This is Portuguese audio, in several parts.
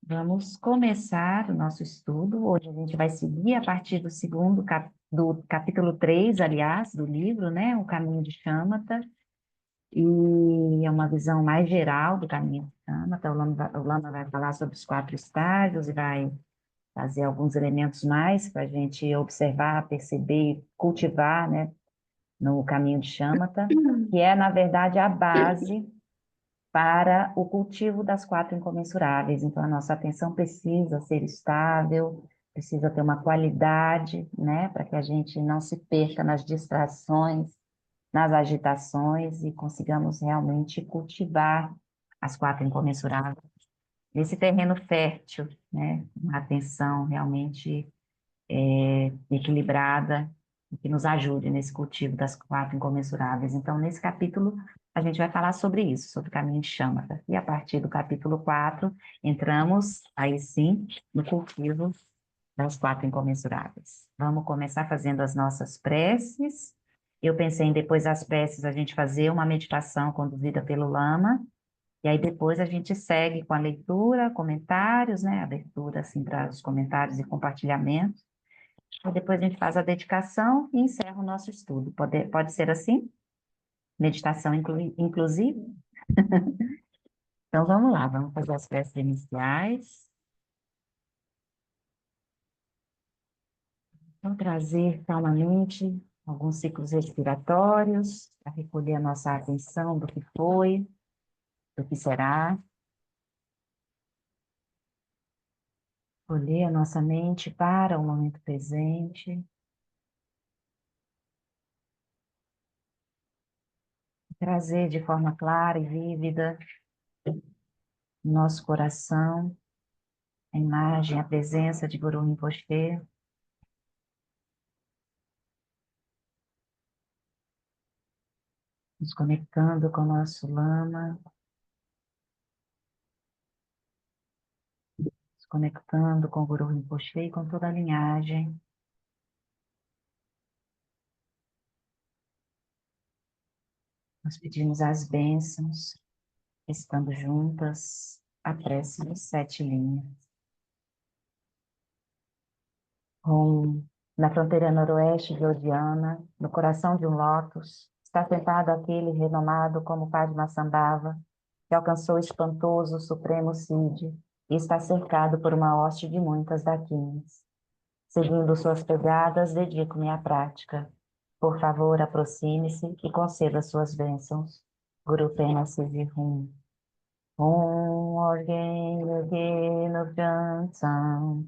Vamos começar o nosso estudo. Hoje a gente vai seguir a partir do do capítulo 3, aliás, do livro, né? O Caminho de Shāmatha, e é uma visão mais geral do Caminho de Shāmatha. O Lama vai falar sobre os 4 estágios e vai trazer alguns elementos mais para a gente observar, perceber, cultivar, né? No Caminho de Shāmatha, que é, na verdade, a base para o cultivo das 4 incomensuráveis. Então, a nossa atenção precisa ser estável, precisa ter uma qualidade, né, para que a gente não se perca nas distrações, nas agitações e consigamos realmente cultivar as 4 incomensuráveis. Nesse terreno fértil, né, uma atenção realmente equilibrada, que nos ajude nesse cultivo das 4 incomensuráveis. Então, nesse capítulo, a gente vai falar sobre isso, sobre o caminho de Shāmatha. E a partir do capítulo 4, entramos, aí sim, no cultivo das 4 incomensuráveis. Vamos começar fazendo as nossas preces. Eu pensei em, depois das preces, a gente fazer uma meditação conduzida pelo Lama, e aí depois a gente segue com a leitura, comentários, né? Abertura, assim, para os comentários e compartilhamentos. Aí depois a gente faz a dedicação e encerra o nosso estudo. Pode ser assim? Meditação inclusive? Então vamos lá, vamos fazer as preces iniciais. Vamos trazer calmamente alguns ciclos respiratórios para recolher a nossa atenção do que foi, do que será. Recolher a nossa mente para o momento presente. Trazer de forma clara e vívida no nosso coração a imagem, a presença de Guru Rinpoche, nos conectando com o nosso Lama, nos conectando com o Guru Rinpoche e com toda a linhagem. Nós pedimos as bênçãos, estando juntas, a prece das 7 linhas. Na fronteira noroeste de Odiana, no coração de um lótus, está sentado aquele renomado como Padmasambhava, que alcançou o espantoso supremo Siddhi e está cercado por uma hoste de muitas daquinas. Seguindo suas pegadas, dedico-me à prática. Por favor, aproxime-se e conceda suas bênçãos. Guru Pema Siddhi Hum. Orgen Yogi Nubjansam.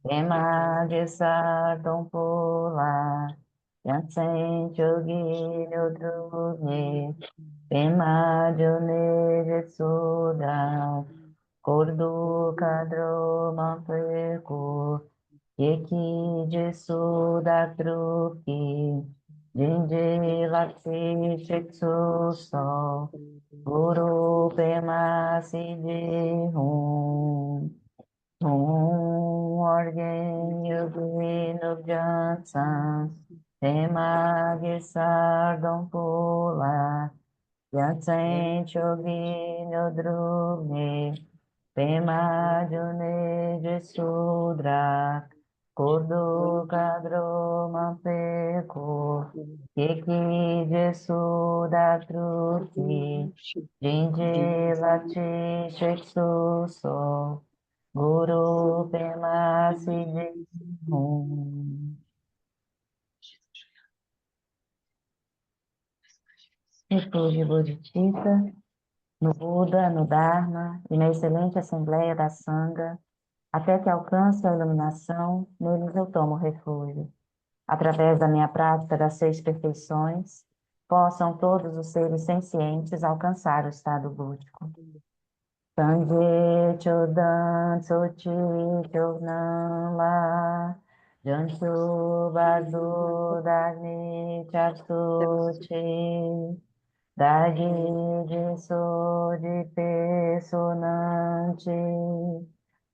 Pema Gesardon Pula. Yansen Chogi Nyodruge. Pema Jone Jetsuda. Kordu Kadro Mampeku. Yeki Jesu Datruki. Jinji Lakti Shitsu So. Guru Pema Siddhi Hum. Orgen Yogi Nubjansan. Pema Gisardon Pula. Yatsen Chogi Nodruge. Pema June Jesudra. Kodo Kadro Mampeko. Keki Jesuda Truti. Jinji Lati Sheksu So. Guru Pema Siddhi Hum. Refúgio Bodhicitta, no Buda, no Dharma e na excelente Assembleia da Sangha, até que alcance a iluminação, neles eu tomo refúgio. Através da minha prática das 6 perfeições, possam todos os seres sencientes alcançar o estado búdico. Sangye Chodan Sochi Chonan La Jansu Bazu Dagni Chatsuchi Dagi Jisu de Personante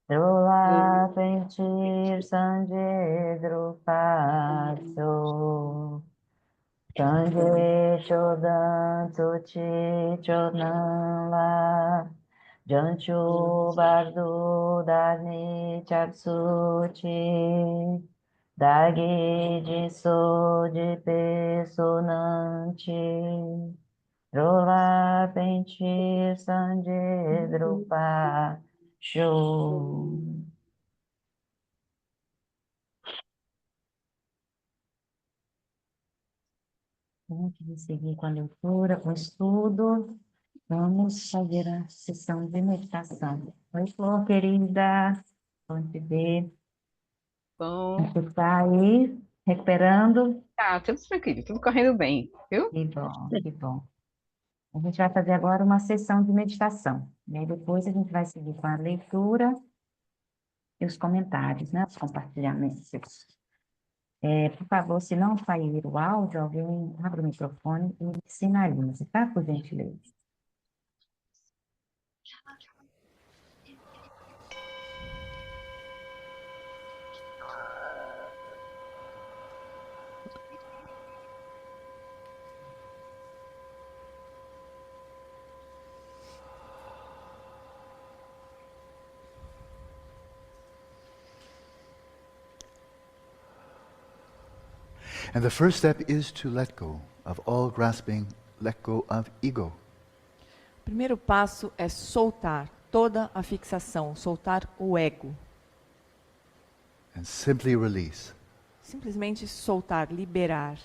Drula Pentir Sanje Drupacho Sanje Chodan Sochi Chonan La Jancho bardo dani chapsuchi, dagi jiso de pesonante, rova pentir sanje drupa show. Vamos seguir com a leitura, com o estudo. Vamos fazer a sessão de meditação. Oi, Flor, querida. Bom te ver. Bom, Você está aí, recuperando? tá, tudo tranquilo, tudo correndo bem, viu? Que bom, que bom. A gente vai fazer agora uma sessão de meditação. E aí depois a gente vai seguir com a leitura e os comentários, né? Os compartilhamentos. Por favor, se não sair o áudio, alguém abre o microfone e sinalize, tá? Por gentileza. And the first step is to let go of all grasping, let go of ego. O primeiro passo é soltar toda a fixação, soltar o ego. And simply release. Simplesmente soltar, liberar.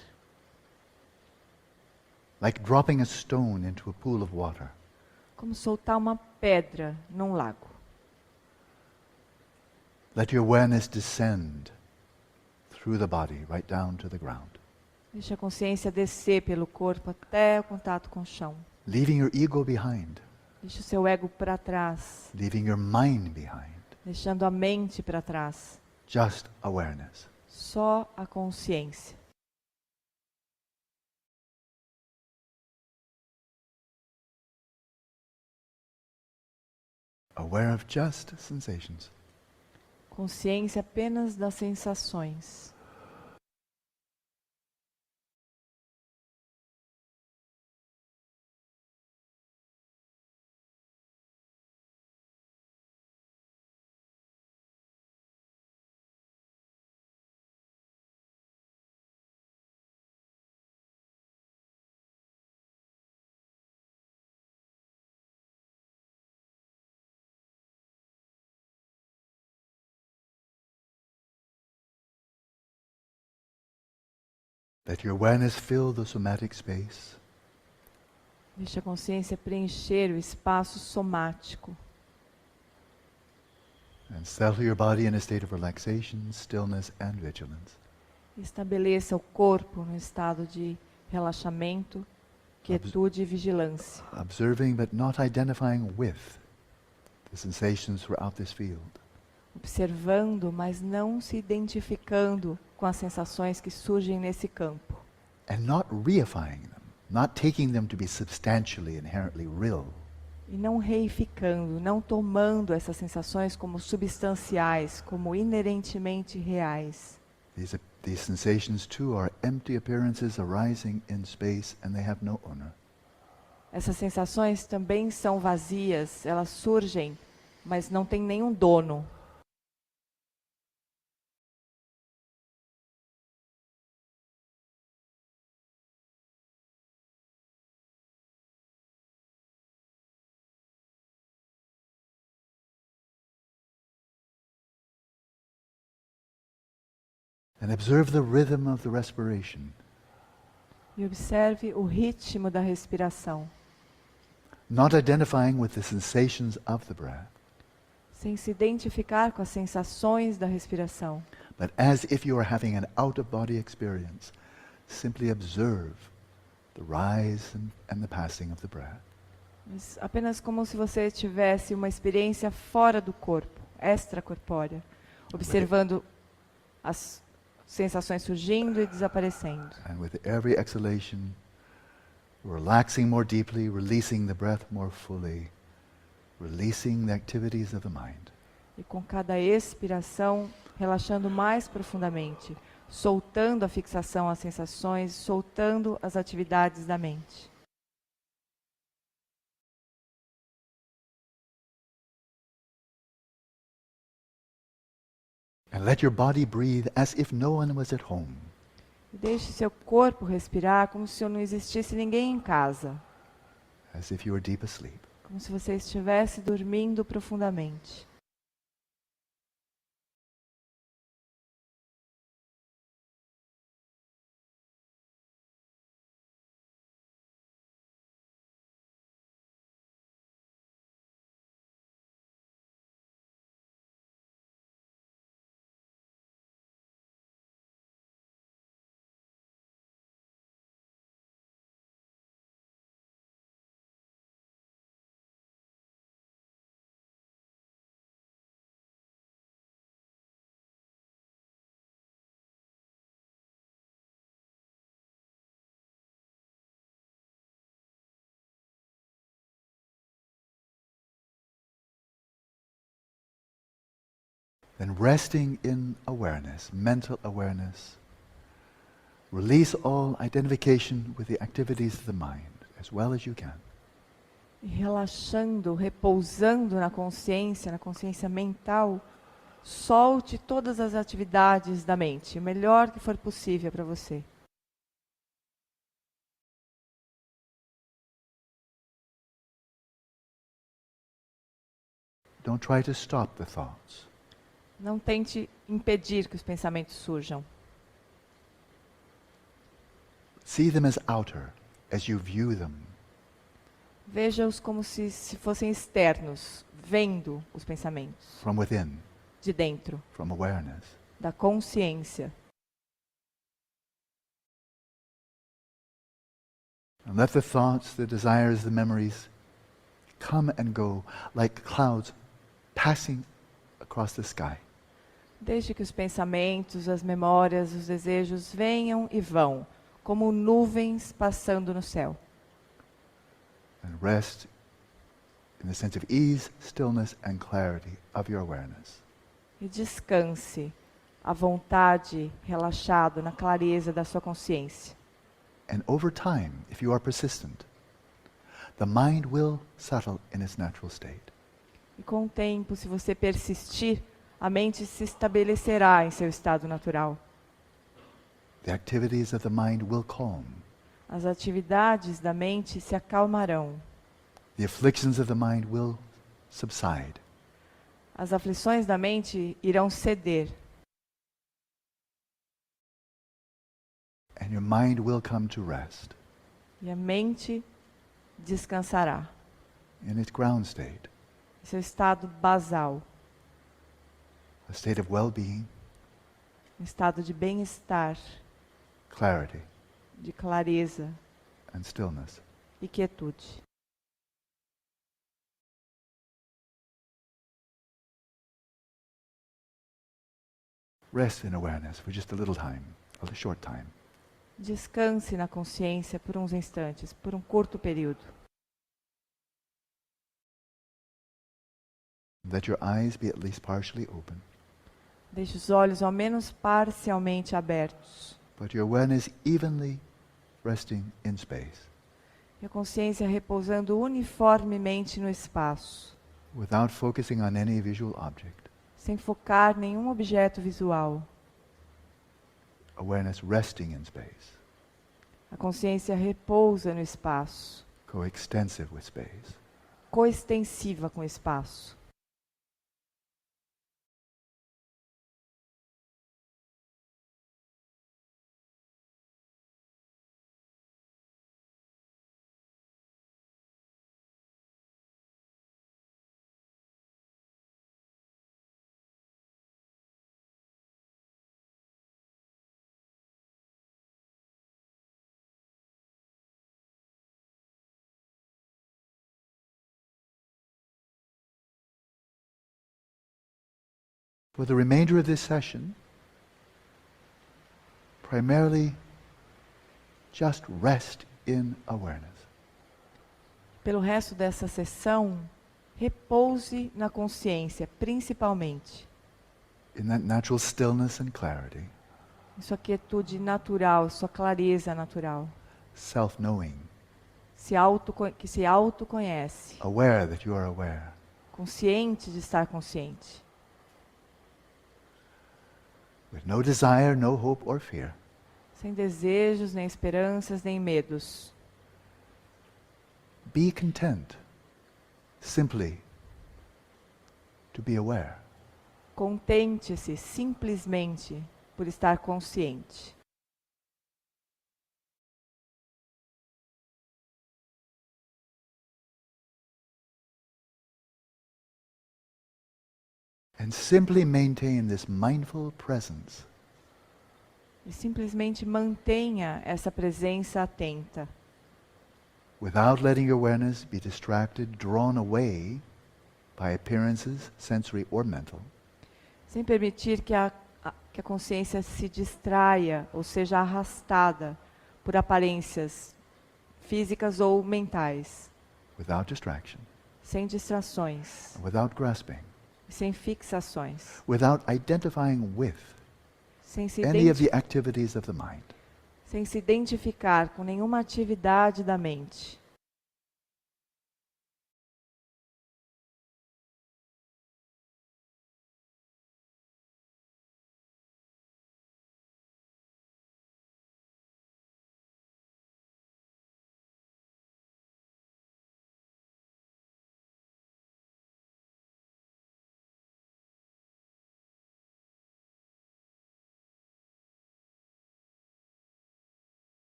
Like dropping a stone into a pool of water. Como soltar uma pedra num lago. Let your awareness descend through the body, right down to the ground. Deixa a consciência descer pelo corpo até o contato com o chão. Leaving your ego behind. Deixa o seu ego para trás. Leaving your mind behind. Deixando a mente para trás. Just awareness. Só a consciência. Aware of just sensations. Consciência apenas das sensações. Let your awareness fill the somatic space. Deixa a consciência preencher o espaço somático. And settle your body in a state of relaxation, stillness and vigilance. Estabeleça o corpo no estado de relaxamento, quietude e vigilância. Observing but not identifying with the sensations throughout this field. Observando, mas não se identificando com as sensações que surgem nesse campo. And not reifying them, not taking them to be substantially, inherently real. E não reificando, não tomando essas sensações como substanciais, como inerentemente reais. These sensations too are empty appearances arising in space and they have no owner. Essas sensações também são vazias, elas surgem, mas não têm nenhum dono. And observe the rhythm of the respiration. E observe o ritmo da respiração, Not identifying with the sensations of the breath, sem se identificar com as sensações da respiração, but as if you are having an out-of-body experience. Simply observe the rise and the passing of the breath. mas apenas como se você tivesse uma experiência fora do corpo, extracorpórea, observando as sensações surgindo e desaparecendo. And with every exhalation, relaxing more deeply, releasing the breath more fully, releasing the activities of the mind. E com cada expiração, relaxando mais profundamente, soltando a fixação às sensações, soltando as atividades da mente. And let your body breathe as if no one was at home. E deixe seu corpo respirar como se não existisse ninguém em casa. As if you were deep asleep. Como se você estivesse dormindo profundamente. Then resting in awareness, mental awareness, release all identification with the activities of the mind as well as you can. E relaxando, repousando na consciência mental, solte todas as atividades da mente, o melhor que for possível para você. Don't try to stop the thoughts. Não tente impedir que os pensamentos surjam. See them as outer, as you view them. Veja-os como se fossem externos, vendo os pensamentos, From within, de dentro, from awareness. da consciência. And let the thoughts, the desires, the memories come and go like clouds passing across the sky. Deixe que os pensamentos, as memórias, os desejos venham e vão, como nuvens passando no céu. And rest in the sense of ease, stillness, and clarity of your awareness. E descanse à vontade, relaxado, na clareza da sua consciência. And over time, if you are persistent, the mind will settle in its natural state. E com o tempo, se você persistir, a mente se estabelecerá em seu estado natural. The activities of the mind will calm. As atividades da mente se acalmarão. The afflictions of the mind will subside. As aflições da mente irão ceder. And your mind will come to rest E a mente descansará. in its ground state, Em seu estado basal. a state of well-being, Um estado de bem-estar, clarity, de clareza and stillness. e quietude. Rest in awareness for just a little time, a short time. Descanse na consciência por uns instantes, por um curto período. Let your eyes be at least partially open, Deixe os olhos ao menos parcialmente abertos. but your awareness evenly resting in space, E a consciência repousando uniformemente no espaço, without focusing on any visual object. sem focar nenhum objeto visual. Awareness resting in space, A consciência repousa no espaço, coextensive with space. coextensiva com o espaço. For the remainder of this session, primarily just rest in awareness. Pelo resto dessa sessão, repouse na consciência, principalmente. In that natural stillness and clarity, Em sua quietude natural, sua clareza natural. self-knowing, Que se autoconhece, aware that you are aware. consciente de estar consciente. with no desire, no hope or fear. Sem desejos, nem esperanças, nem medos. Be content simply to be aware. Contente-se simplesmente por estar consciente. And simply maintain this mindful presence E simplesmente mantenha essa presença atenta, without letting your awareness be distracted, drawn away by appearances, sensory or mental, sem permitir que a consciência se distraia ou seja arrastada por aparências físicas ou mentais, without distraction, sem distrações, without grasping, sem fixações, without identifying with sem se, any of the activities of the mind. sem se identificar com nenhuma atividade da mente.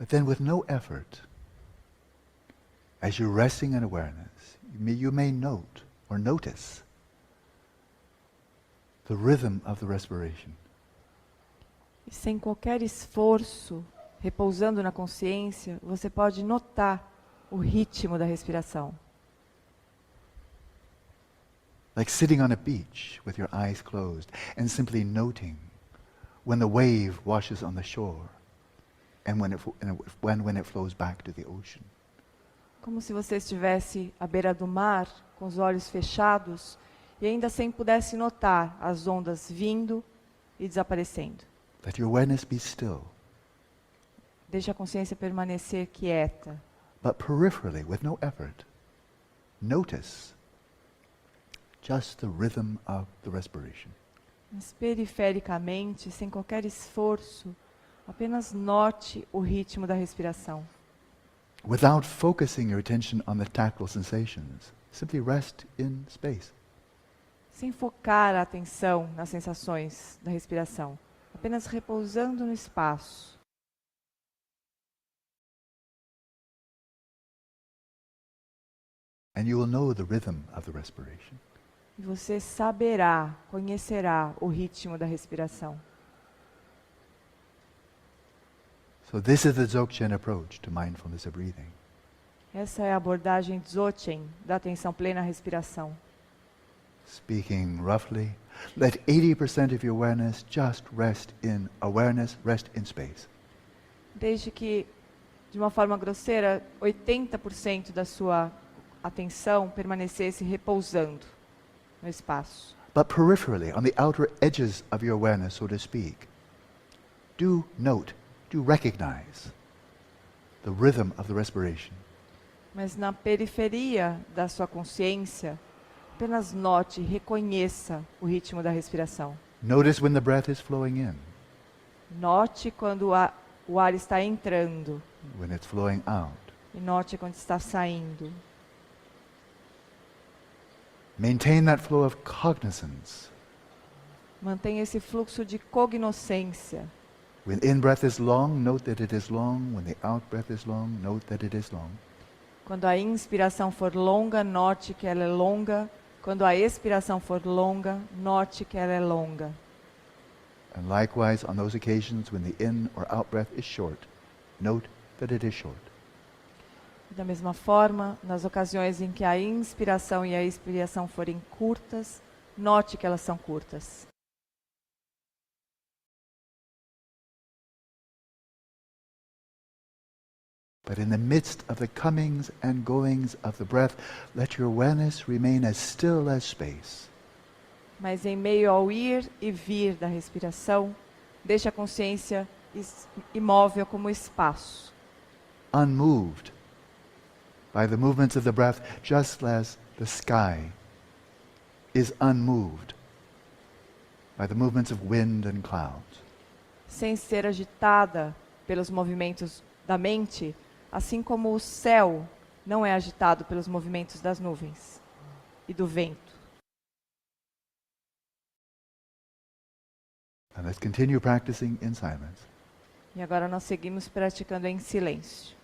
But then with no effort, as you're resting in awareness, you may note or notice the rhythm of the respiration. E sem qualquer esforço, repousando na consciência, você pode notar o ritmo da respiração. Like sitting on a beach with your eyes closed and simply noting when the wave washes on the shore and when it flows back to the ocean. Como se você estivesse à beira do mar, com os olhos fechados, e ainda assim pudesse notar as ondas vindo e desaparecendo. Let your awareness be still, Deixe a consciência permanecer quieta, but peripherally, with no effort, notice just the rhythm of the respiration. mas perifericamente, sem qualquer esforço, apenas note o ritmo da respiração. Without focusing your attention on the tactile sensations, simply rest in space. Sem focar a atenção nas sensações da respiração, apenas repousando no espaço. And you will know the rhythm of the respiration. E você saberá, conhecerá o ritmo da respiração. So this is the Dzogchen approach to mindfulness of breathing. Essa é a abordagem Dzogchen da atenção plena à respiração. Speaking roughly, let 80% of your awareness just rest in awareness, rest in space. Desde que, de uma forma grosseira, 80% da sua atenção permanecesse repousando no espaço. But peripherally, on the outer edges of your awareness, so to speak, do note, do recognize the rhythm of the respiration. Mas na periferia da sua consciência, apenas note, reconheça o ritmo da respiração. Notice when the breath is flowing in, Note quando o ar está entrando when it's flowing out. e note quando está saindo. Maintain that flow of cognizance. Mantenha esse fluxo de cognoscência. When in-breath is long, note that it is long. When the out-breath is long, note that it is long. Quando a inspiração for longa, note que ela é longa. Quando a expiração for longa, note que ela é longa. And likewise, on those occasions when the in or out-breath is short, note that it is short. Da mesma forma, nas ocasiões em que a inspiração e a expiração forem curtas, note que elas são curtas. But in the midst of the comings and goings of the breath, let your awareness remain as still as space. Mas em meio ao ir e vir da respiração, deixe a consciência imóvel como espaço, Unmoved by the movements of the breath, just as the sky is unmoved by the movements of wind and clouds. sem ser agitada pelos movimentos da mente, assim como o céu não é agitado pelos movimentos das nuvens e do vento. And let's continue practicing in silence. E agora nós seguimos praticando em silêncio.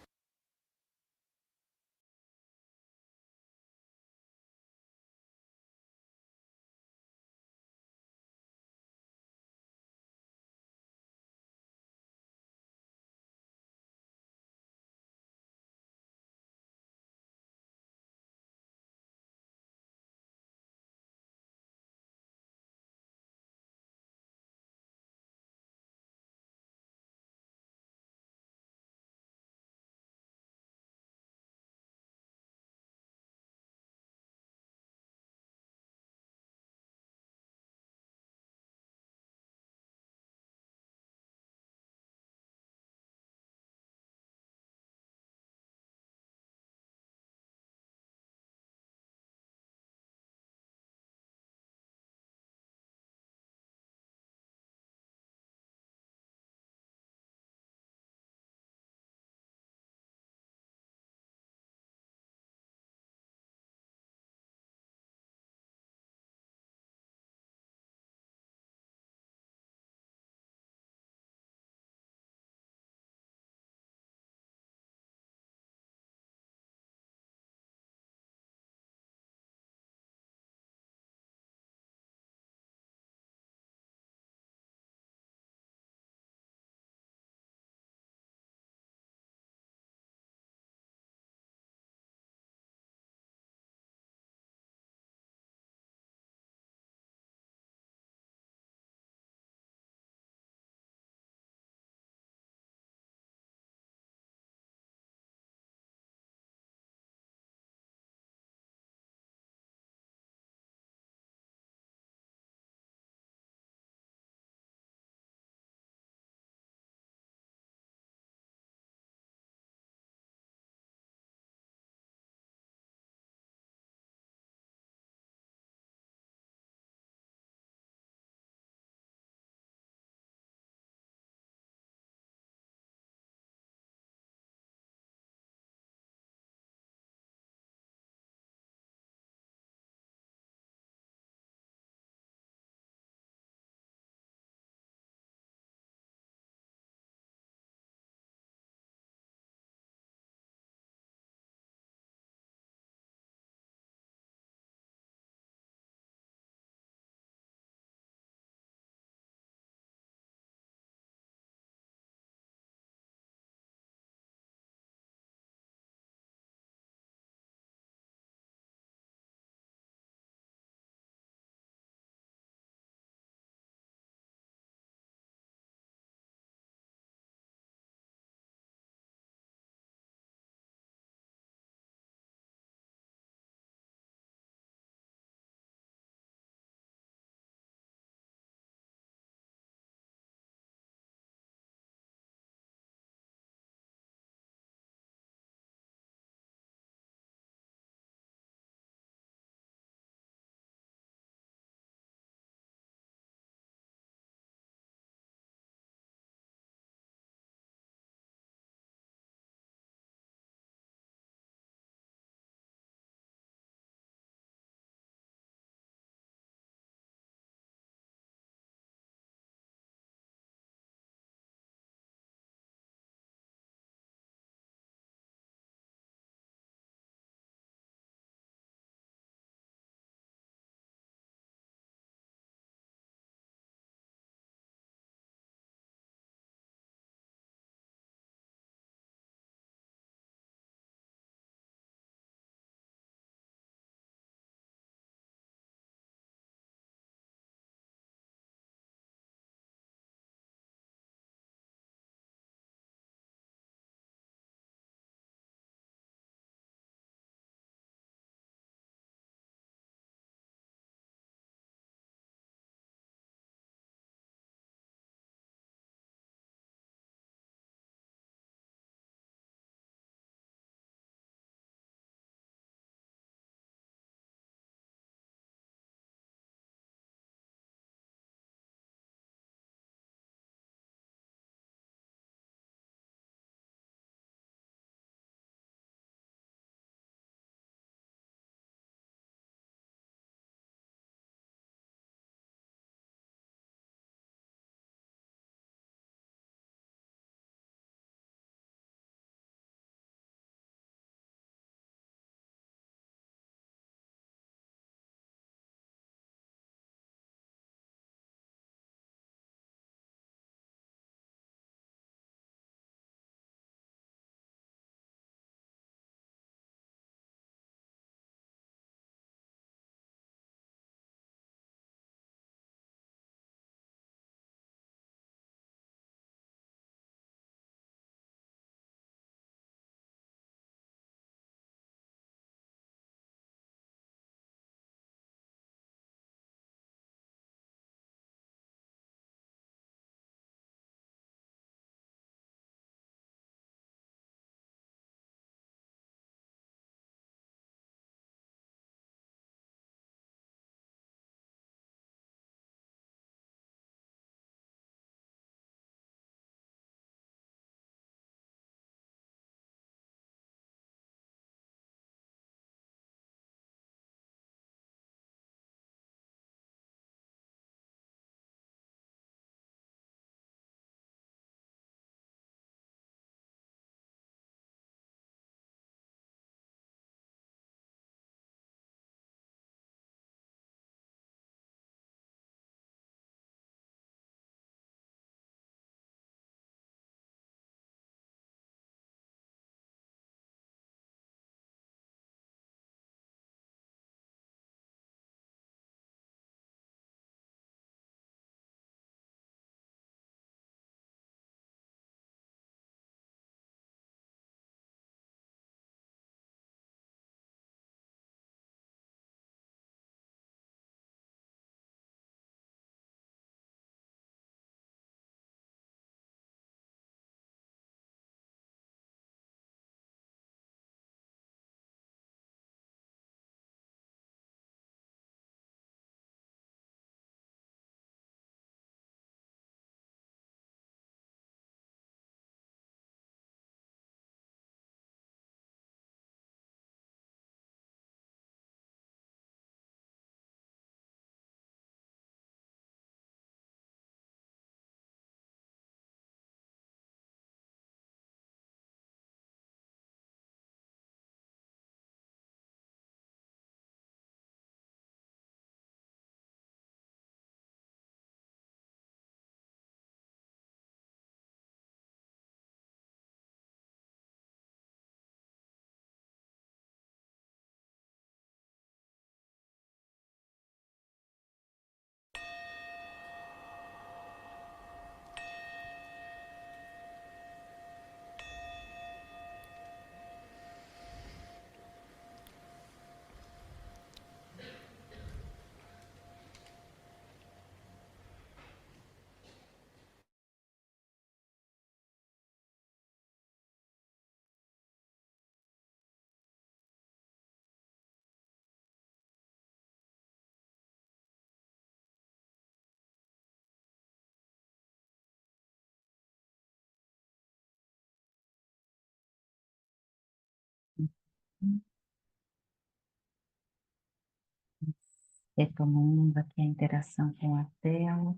Retomando aqui a interação com a tela,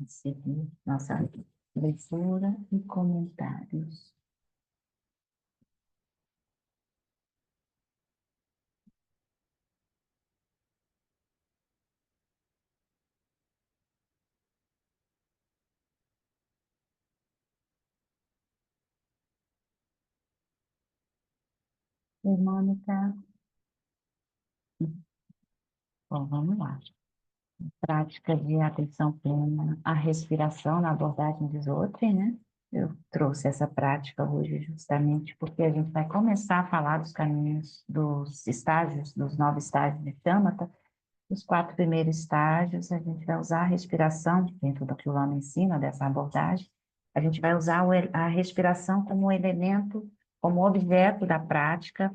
a seguir nossa leitura e comentários. Mônica, bom, vamos lá. Prática de atenção plena, a respiração na abordagem de Zotri, né? Eu trouxe essa prática hoje justamente porque a gente vai começar a falar dos caminhos, dos estágios, dos 9 estágios de Shamatha. Os 4 primeiros estágios, a gente vai usar a respiração, dentro do que o Lama ensina, dessa abordagem, a gente vai usar a respiração como elemento, como objeto da prática,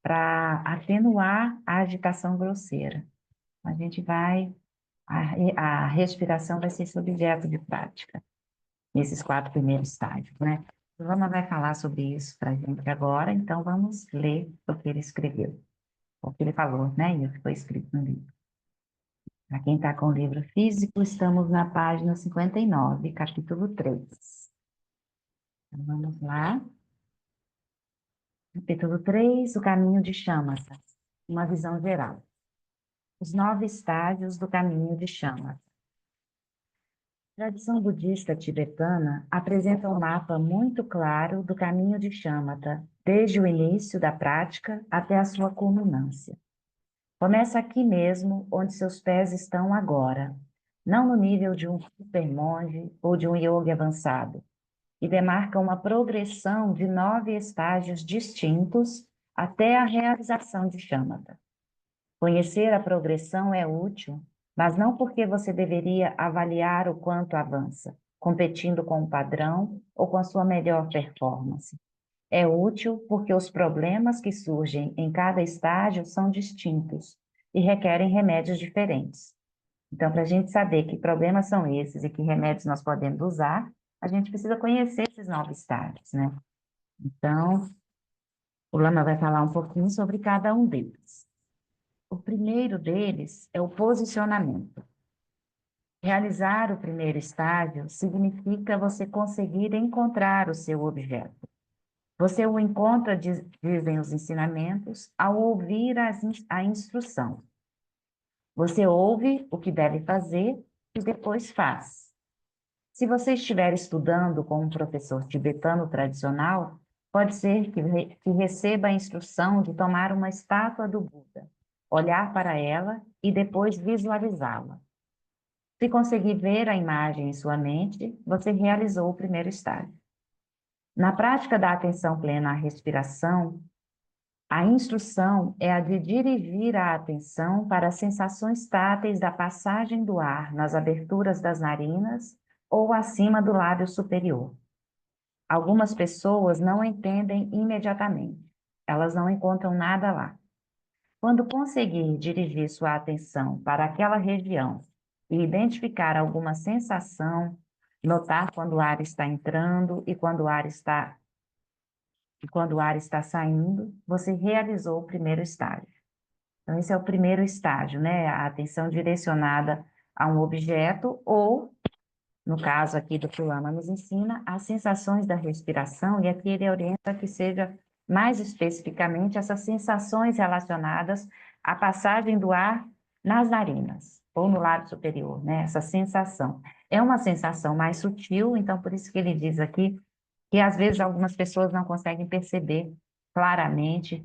para atenuar a agitação grosseira. A gente vai, a respiração vai ser esse objeto de prática, nesses 4 primeiros estágios, né? O Lama vai falar sobre isso para a gente agora, então vamos ler o que ele escreveu, o que ele falou, né? E o que foi escrito no livro. Para quem está com o livro físico, estamos na página 59, capítulo 3. Então, vamos lá. Capítulo 3, o caminho de Shamatha, uma visão geral. Os 9 estágios do caminho de Shamatha. A tradição budista tibetana apresenta um mapa muito claro do caminho de Shamatha, desde o início da prática até a sua culminância. Começa aqui mesmo, onde seus pés estão agora, não no nível de um super monge ou de um yogi avançado, e demarca uma progressão de 9 estágios distintos até a realização de Shamatha. Conhecer a progressão é útil, mas não porque você deveria avaliar o quanto avança, competindo com o padrão ou com a sua melhor performance. É útil porque os problemas que surgem em cada estágio são distintos e requerem remédios diferentes. Então, para a gente saber que problemas são esses e que remédios nós podemos usar, a gente precisa conhecer esses 9 estágios, né? Então, o Lama vai falar um pouquinho sobre cada um deles. O primeiro deles é o posicionamento. Realizar o primeiro estágio significa você conseguir encontrar o seu objeto. Você o encontra, dizem os ensinamentos, ao ouvir a instrução. Você ouve o que deve fazer e depois faz. Se você estiver estudando com um professor tibetano tradicional, pode ser que receba a instrução de tomar uma estátua do Buda, olhar para ela e depois visualizá-la. Se conseguir ver a imagem em sua mente, você realizou o primeiro estágio. Na prática da atenção plena à respiração, a instrução é a de dirigir a atenção para as sensações táteis da passagem do ar nas aberturas das narinas ou acima do lábio superior. Algumas pessoas não entendem imediatamente, elas não encontram nada lá. Quando conseguir dirigir sua atenção para aquela região e identificar alguma sensação, notar quando o ar está entrando e quando o ar está saindo, você realizou o primeiro estágio. Então, esse é o primeiro estágio, né? A atenção direcionada a um objeto ou, no caso aqui do que o Lama nos ensina, as sensações da respiração, e aqui ele orienta que seja mais especificamente essas sensações relacionadas à passagem do ar nas narinas ou no lábio superior, né? Essa sensação. É uma sensação mais sutil, então por isso que ele diz aqui que às vezes algumas pessoas não conseguem perceber claramente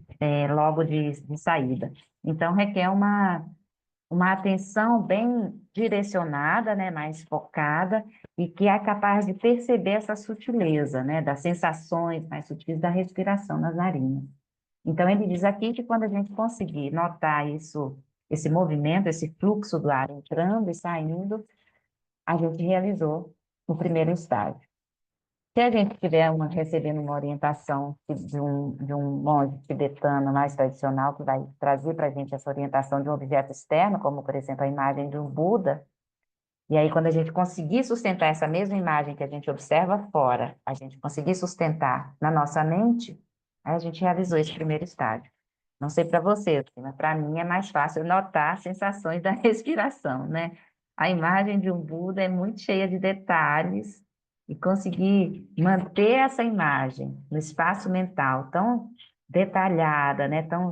logo de saída. Então, requer uma atenção bem direcionada, né, mais focada, e que é capaz de perceber essa sutileza, né, das sensações mais sutis da respiração nas narinas. Então, ele diz aqui que quando a gente conseguir notar isso, esse movimento, esse fluxo do ar entrando e saindo, a gente realizou o primeiro estágio. Se a gente estiver recebendo uma orientação de um monge tibetano mais tradicional, que vai trazer para a gente essa orientação de um objeto externo, como, por exemplo, a imagem de um Buda, e aí quando a gente conseguir sustentar essa mesma imagem que a gente observa fora, a gente conseguir sustentar na nossa mente, Aí a gente realizou esse primeiro estágio. Não sei para você, assim, mas para mim é mais fácil notar as sensações da respiração, né? A imagem de um Buda é muito cheia de detalhes e conseguir manter essa imagem no espaço mental tão detalhada, né? Tão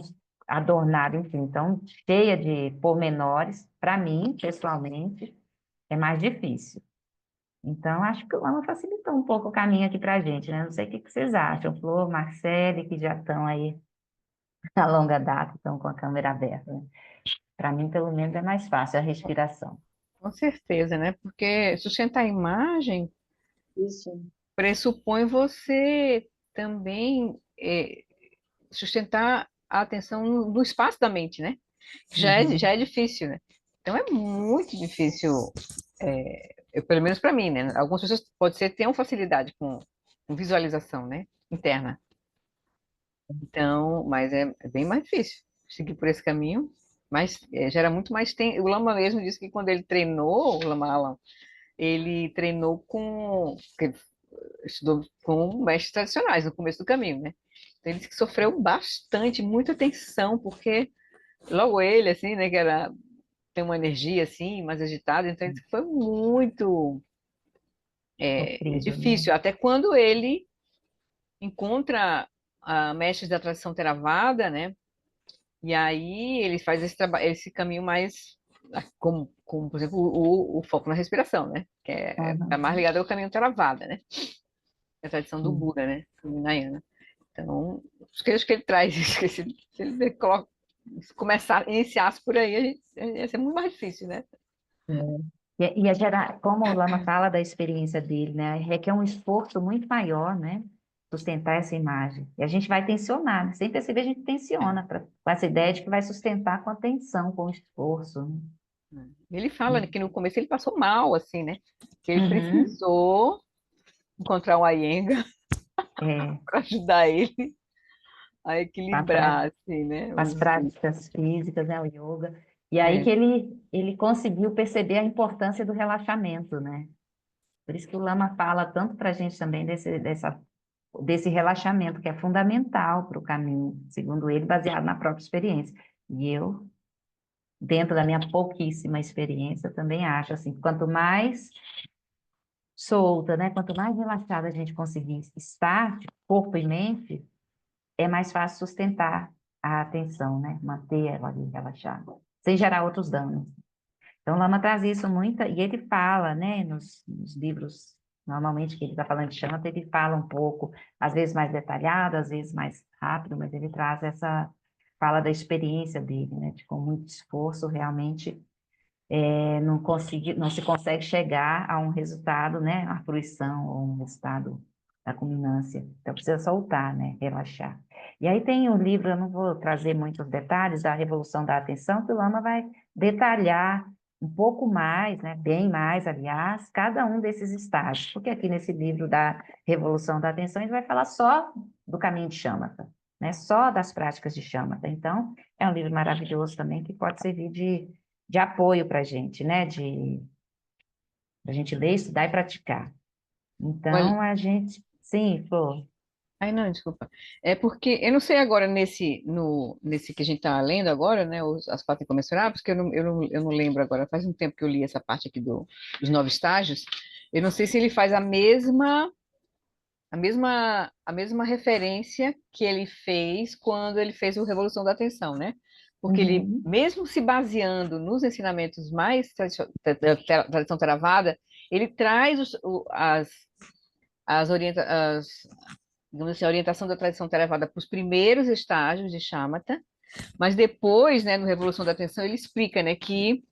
adornada, enfim, tão cheia de pormenores, para mim, pessoalmente, é mais difícil. Então, acho que o Lama facilitou um pouco o caminho aqui para a gente, né? Não sei o que que vocês acham, Flor, Marcele, que já estão aí a longa data, estão com a câmera aberta, né? Para mim, pelo menos, é mais fácil a respiração. Com certeza, né? Porque sustentar a imagem Isso. pressupõe você também sustentar a atenção no espaço da mente, né? Já Uhum. é difícil, né? Então é muito difícil, pelo menos para mim, né? Algumas pessoas pode ser tenham facilidade com visualização, né? Interna. Então, mas é bem mais difícil seguir por esse caminho, mas gera muito mais tempo. O Lama mesmo disse que quando ele treinou, o Lama Alam, ele treinou estudou com mestres tradicionais no começo do caminho, né? Então, ele disse que sofreu bastante, muita tensão, porque logo ele, assim, né, tem uma energia, assim, mais agitada, então ele disse que foi muito Sofrido, né? difícil, até quando ele encontra mestres da tradição Theravada, né? E aí ele faz esse caminho mais, como, por exemplo, o foco na respiração, né? Que é mais Uhum. ligado ao caminho Theravada, né? A tradição do Sim. Buda, né? Do Hinayana. Então, acho que ele traz isso, que se ele se começar, iniciasse por aí, ia ser muito mais difícil, né? E a gerar, como o Lama fala da experiência dele, né? Requer um esforço muito maior, né? Sustentar essa imagem. E a gente vai tensionar, né? Sem perceber, a gente tensiona com essa ideia de que vai sustentar com atenção, com esforço, né? Ele fala, né, que no começo ele passou mal, assim, né? Que ele Uhum. precisou encontrar um Iyengar É, para ajudar ele a com a prá- equilibrar, assim, né? com as práticas físicas, né? O yoga. E aí que É, ele conseguiu perceber a importância do relaxamento, né? Por isso que o Lama fala tanto para a gente também desse relaxamento, que é fundamental para o caminho, segundo ele, baseado na própria experiência. E eu, dentro da minha pouquíssima experiência, também acho assim, quanto mais solta, né, quanto mais relaxada a gente conseguir estar, de corpo e mente, é mais fácil sustentar a atenção, né, manter ela ali relaxada, sem gerar outros danos. Então, o Lama traz isso muito, e ele fala, né, nos livros, normalmente, que ele está falando de Shanta, ele fala um pouco, às vezes mais detalhado, às vezes mais rápido, mas ele traz fala da experiência dele, né, de com muito esforço, realmente, não se consegue chegar a um resultado, né, a fruição, ou um resultado da culminância. Então, precisa soltar, né, relaxar. E aí tem o livro, eu não vou trazer muitos detalhes, da Revolução da Atenção, que o Lama vai detalhar um pouco mais, né, bem mais, aliás, cada um desses estágios, porque aqui nesse livro da Revolução da Atenção, ele vai falar só do caminho de Shamatha, né, só das práticas de Shamatha. Então, é um livro maravilhoso também, que pode servir de apoio para a gente, né? A gente ler, estudar e praticar. olha, Então, a gente. Sim, Flor. ai, não, desculpa. É porque eu não sei agora nesse que a gente está lendo agora, né? As quatro incomensuráveis, porque eu não lembro agora. Faz um tempo que eu li essa parte aqui dos 9 estágios. Eu não sei se ele faz a mesma referência que ele fez quando ele fez o Revolução da Atenção, né? Porque ele, Uhum, mesmo se baseando nos ensinamentos mais da tradição Theravada, ele traz as, orienta, as digamos assim, a orientação da tradição Theravada para os primeiros estágios de Shamatha, mas depois, né, no Revolução da Atenção, ele explica, né, que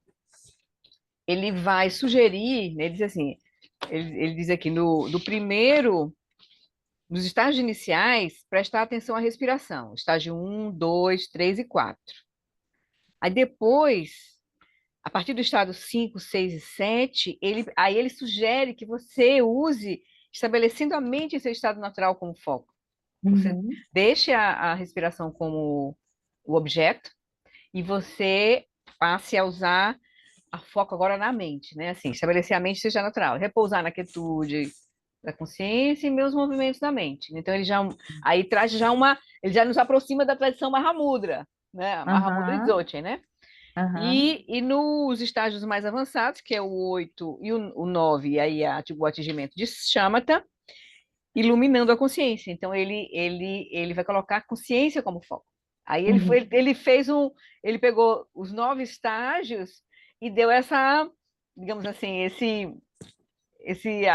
ele vai sugerir, né, ele diz assim, ele diz aqui, nos estágios iniciais, prestar atenção à respiração, estágio 1, 2, 3 e 4. Aí depois, a partir do estado 5, 6 e 7, aí ele sugere que você use, estabelecendo a mente em seu estado natural como foco. Você uhum. deixe a respiração como o objeto e você passe a usar a foco agora na mente, né? Assim, estabelecer a mente seja natural, repousar na quietude, da consciência e meus movimentos da mente. Então, aí traz ele já nos aproxima da tradição Mahamudra, né? Mahamudra e Aham, Dzogchen, né? aham, E nos estágios mais avançados, que é o 8 e o 9, e aí o atingimento de Shamatha, iluminando a consciência. Então, ele vai colocar a consciência como foco. Aí uhum, ele pegou os 9 estágios e deu digamos assim,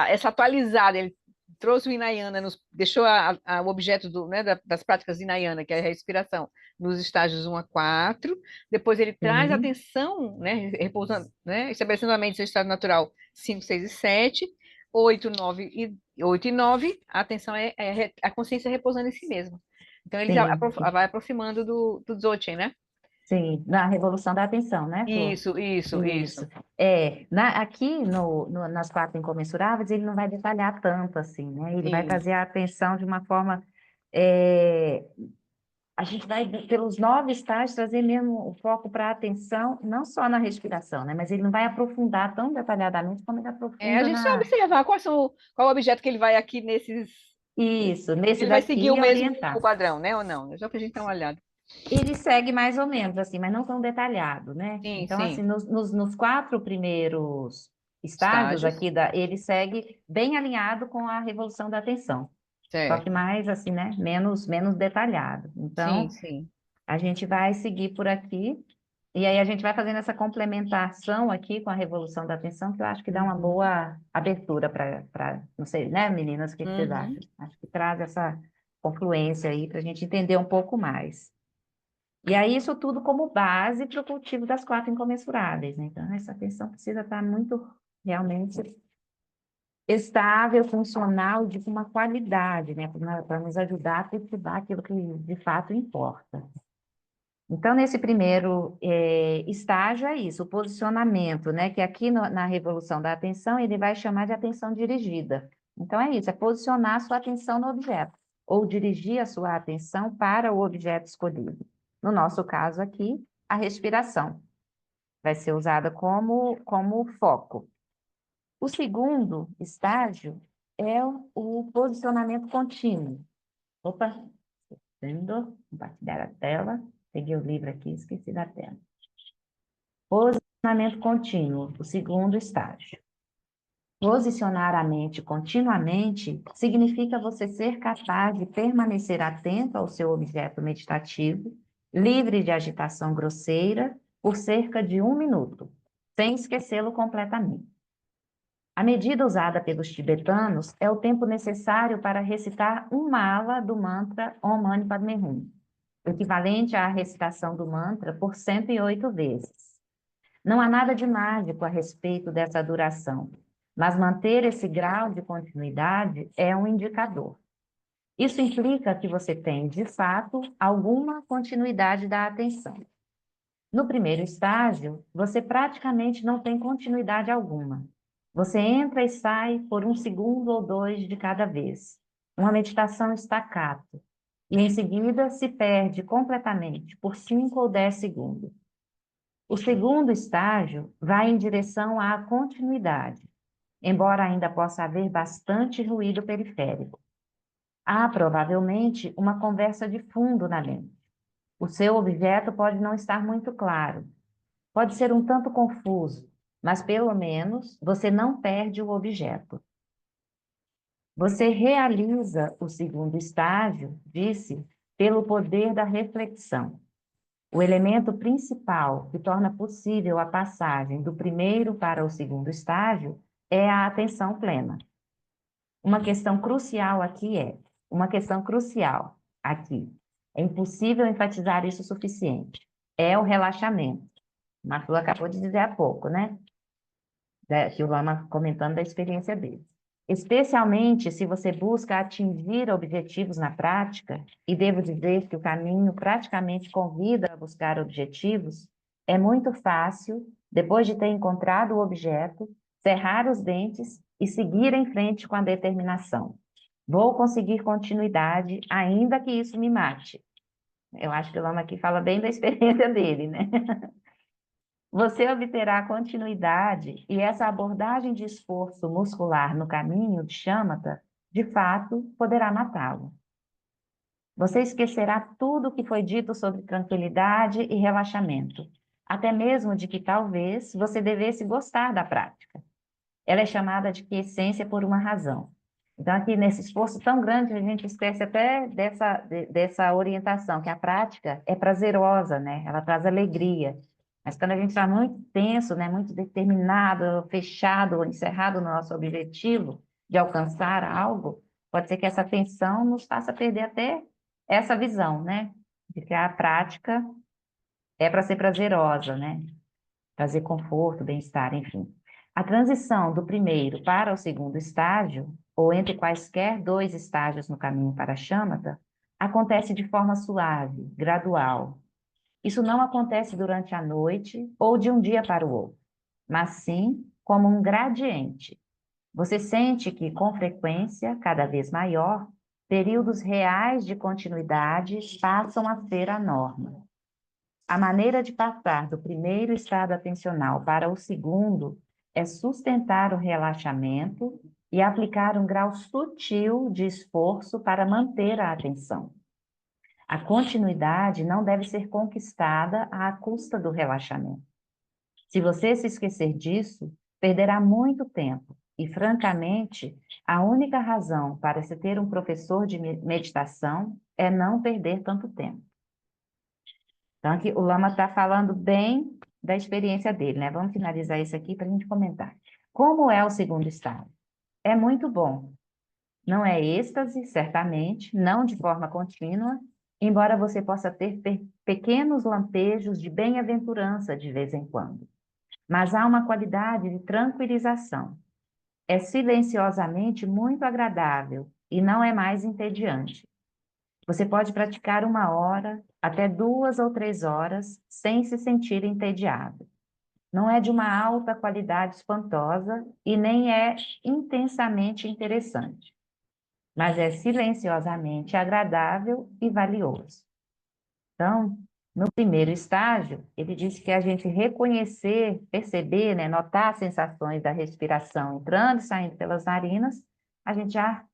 essa atualizada. Ele trouxe o Hinayana, deixou o objeto né, das práticas Hinayana, que é a respiração, nos estágios 1 a 4. Depois ele traz a sim, atenção, né, repousando, né, estabelecendo a mente no seu estado natural 5, 6 e 7. 8 e 9, a atenção é a consciência repousando em si mesma. Então ele já sim, sim. vai aproximando do Dzogchen, né? Sim, na revolução da atenção, né, Flor? Isso. Isso. Aqui nas quatro incomensuráveis, ele não vai detalhar tanto assim, né? Ele vai Isso. trazer a atenção de uma forma. é, a gente vai, pelos 9 estágios, trazer mesmo o foco para a atenção, não só na respiração, né? Mas ele não vai aprofundar tão detalhadamente como ele A aprofunda gente só na. observar qual o objeto que ele vai aqui Isso, nesse ele vai seguir o daqui, mesmo orientar. padrão, né, ou não? É só para a gente dar uma olhada. Ele segue mais ou menos assim, mas não tão detalhado, né? Sim, Então, assim, sim. nos 4 primeiros estágios Estágios. aqui, ele segue bem alinhado com a revolução da atenção, só que Certo. mais, assim, né? Menos detalhado. Sim, Então, sim. a gente vai seguir por aqui, e aí a gente vai fazendo essa complementação aqui com a revolução da atenção, que eu acho que dá uma Uhum. boa abertura não sei, né, meninas, o que que vocês Uhum. acham? Acho que traz essa confluência aí para a gente entender um pouco mais. E aí, isso tudo como base para o cultivo das 4 incomensuráveis, né? Então, essa atenção precisa estar muito, realmente, estável, funcional, de uma qualidade, né? Para nos ajudar a cultivar aquilo que de fato importa. Então, nesse primeiro estágio é isso, o posicionamento, né? Que aqui na revolução da atenção, ele vai chamar de atenção dirigida. Então, é isso, é posicionar a sua atenção no objeto, ou dirigir a sua atenção para o objeto escolhido. No nosso caso aqui, a respiração vai ser usada como foco. O segundo estágio é o posicionamento contínuo. Opa, vendo? Compartilhar a tela. Peguei o livro aqui, esqueci da tela. Posicionamento contínuo, o segundo estágio. Posicionar a mente continuamente significa você ser capaz de permanecer atento ao seu objeto meditativo, livre de agitação grosseira, por cerca de 1 minuto, sem esquecê-lo completamente. A medida usada pelos tibetanos é o tempo necessário para recitar um mala do mantra Om Mani Padme Hum, equivalente à recitação do mantra por 108 vezes. Não há nada de mágico a respeito dessa duração, mas manter esse grau de continuidade é um indicador. Isso implica que você tem, de fato, alguma continuidade da atenção. No primeiro estágio, você praticamente não tem continuidade alguma. Você entra e sai por 1 segundo ou 2 de cada vez. Uma meditação staccato. E em seguida se perde completamente por 5 ou 10 segundos. O segundo estágio vai em direção à continuidade, embora ainda possa haver bastante ruído periférico. Há provavelmente uma conversa de fundo na mente. O seu objeto pode não estar muito claro, pode ser um tanto confuso, mas pelo menos você não perde o objeto. Você realiza o segundo estágio, disse, pelo poder da reflexão. O elemento principal que torna possível a passagem do primeiro para o segundo estágio é a atenção plena. Uma questão crucial aqui. É impossível enfatizar isso o suficiente. É o relaxamento. O Marflu acabou de dizer há pouco, né? Que o Lama comentando da experiência dele. Especialmente se você busca atingir objetivos na prática, e devo dizer que o caminho praticamente convida a buscar objetivos, é muito fácil, depois de ter encontrado o objeto, cerrar os dentes e seguir em frente com a determinação. Vou conseguir continuidade, ainda que isso me mate. Eu acho que o Lama aqui fala bem da experiência dele, né? Você obterá continuidade e essa abordagem de esforço muscular no caminho de Shamatha, de fato, poderá matá-lo. Você esquecerá tudo o que foi dito sobre tranquilidade e relaxamento, até mesmo de que talvez você devesse gostar da prática. Ela é chamada de quiescência por uma razão. Então, aqui nesse esforço tão grande, a gente esquece até dessa orientação, que a prática é prazerosa, né? Ela traz alegria. Mas quando a gente está muito tenso, né? Muito determinado, fechado, encerrado no nosso objetivo de alcançar algo, pode ser que essa tensão nos faça perder até essa visão, né? De que a prática é para ser prazerosa, né? Trazer conforto, bem-estar, enfim. A transição do primeiro para o segundo estágio, ou entre quaisquer dois estágios no caminho para a Shamatha, acontece de forma suave, gradual. Isso não acontece durante a noite ou de um dia para o outro, mas sim como um gradiente. Você sente que, com frequência cada vez maior, períodos reais de continuidade passam a ser a norma. A maneira de passar do primeiro estado atencional para o segundo é sustentar o relaxamento e aplicar um grau sutil de esforço para manter a atenção. A continuidade não deve ser conquistada à custa do relaxamento. Se você se esquecer disso, perderá muito tempo. E, francamente, a única razão para se ter um professor de meditação é não perder tanto tempo. Então, aqui o Lama está falando bem da experiência dele, né? Vamos finalizar isso aqui para a gente comentar. Como é o segundo estado? É muito bom. Não é êxtase, certamente, não de forma contínua, embora você possa ter pequenos lampejos de bem-aventurança de vez em quando. Mas há uma qualidade de tranquilização. É silenciosamente muito agradável e não é mais entediante. Você pode praticar 1 hora, até 2 ou 3 horas, sem se sentir entediado. Não é de uma alta qualidade espantosa e nem é intensamente interessante, mas é silenciosamente agradável e valioso. Então, no primeiro estágio, ele disse que a gente reconhecer, perceber, né, notar as sensações da respiração entrando e saindo pelas narinas, a gente já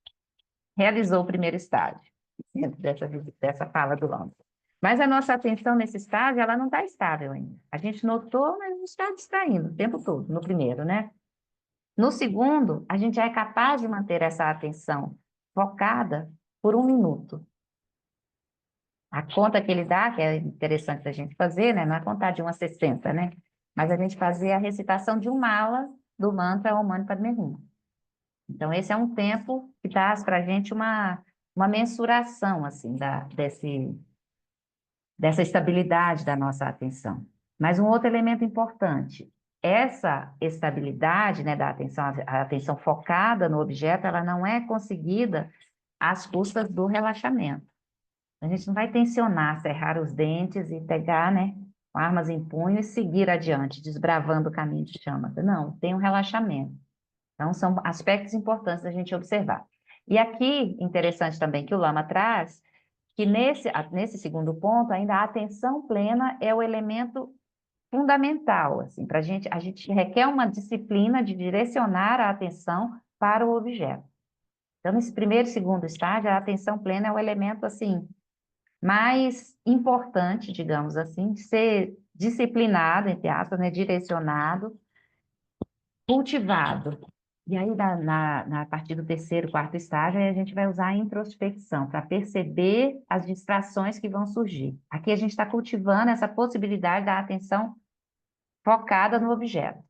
realizou o primeiro estágio, dentro dessa fala do Lama. Mas a nossa atenção nesse estágio, ela não está estável ainda. A gente notou, mas não está distraindo o tempo todo, no primeiro, né? No segundo, a gente já é capaz de manter essa atenção focada por 1 minuto. A conta que ele dá, que é interessante a gente fazer, né? Não é contar de 1 a 60, né? Mas a gente fazer a recitação de 1 mala do mantra Om Mani Padme Hum. Então, esse é um tempo que traz para a gente uma mensuração, assim, dessa estabilidade da nossa atenção. Mas um outro elemento importante, essa estabilidade, né, da atenção, a atenção focada no objeto, ela não é conseguida às custas do relaxamento. A gente não vai tensionar, cerrar os dentes e pegar, né, com armas em punho e seguir adiante, desbravando o caminho de Shamatha. Não, tem um relaxamento. Então, são aspectos importantes da gente observar. E aqui, interessante também que o Lama traz, que nesse segundo ponto, ainda a atenção plena é o elemento fundamental, assim, para a gente requer uma disciplina de direcionar a atenção para o objeto. Então, nesse primeiro e segundo estágio, a atenção plena é o elemento, assim, mais importante, digamos assim, de ser disciplinado, entre aspas, né, direcionado, cultivado. E aí, a partir do terceiro, quarto estágio, aí a gente vai usar a introspecção para perceber as distrações que vão surgir. Aqui a gente está cultivando essa possibilidade da atenção focada no objeto.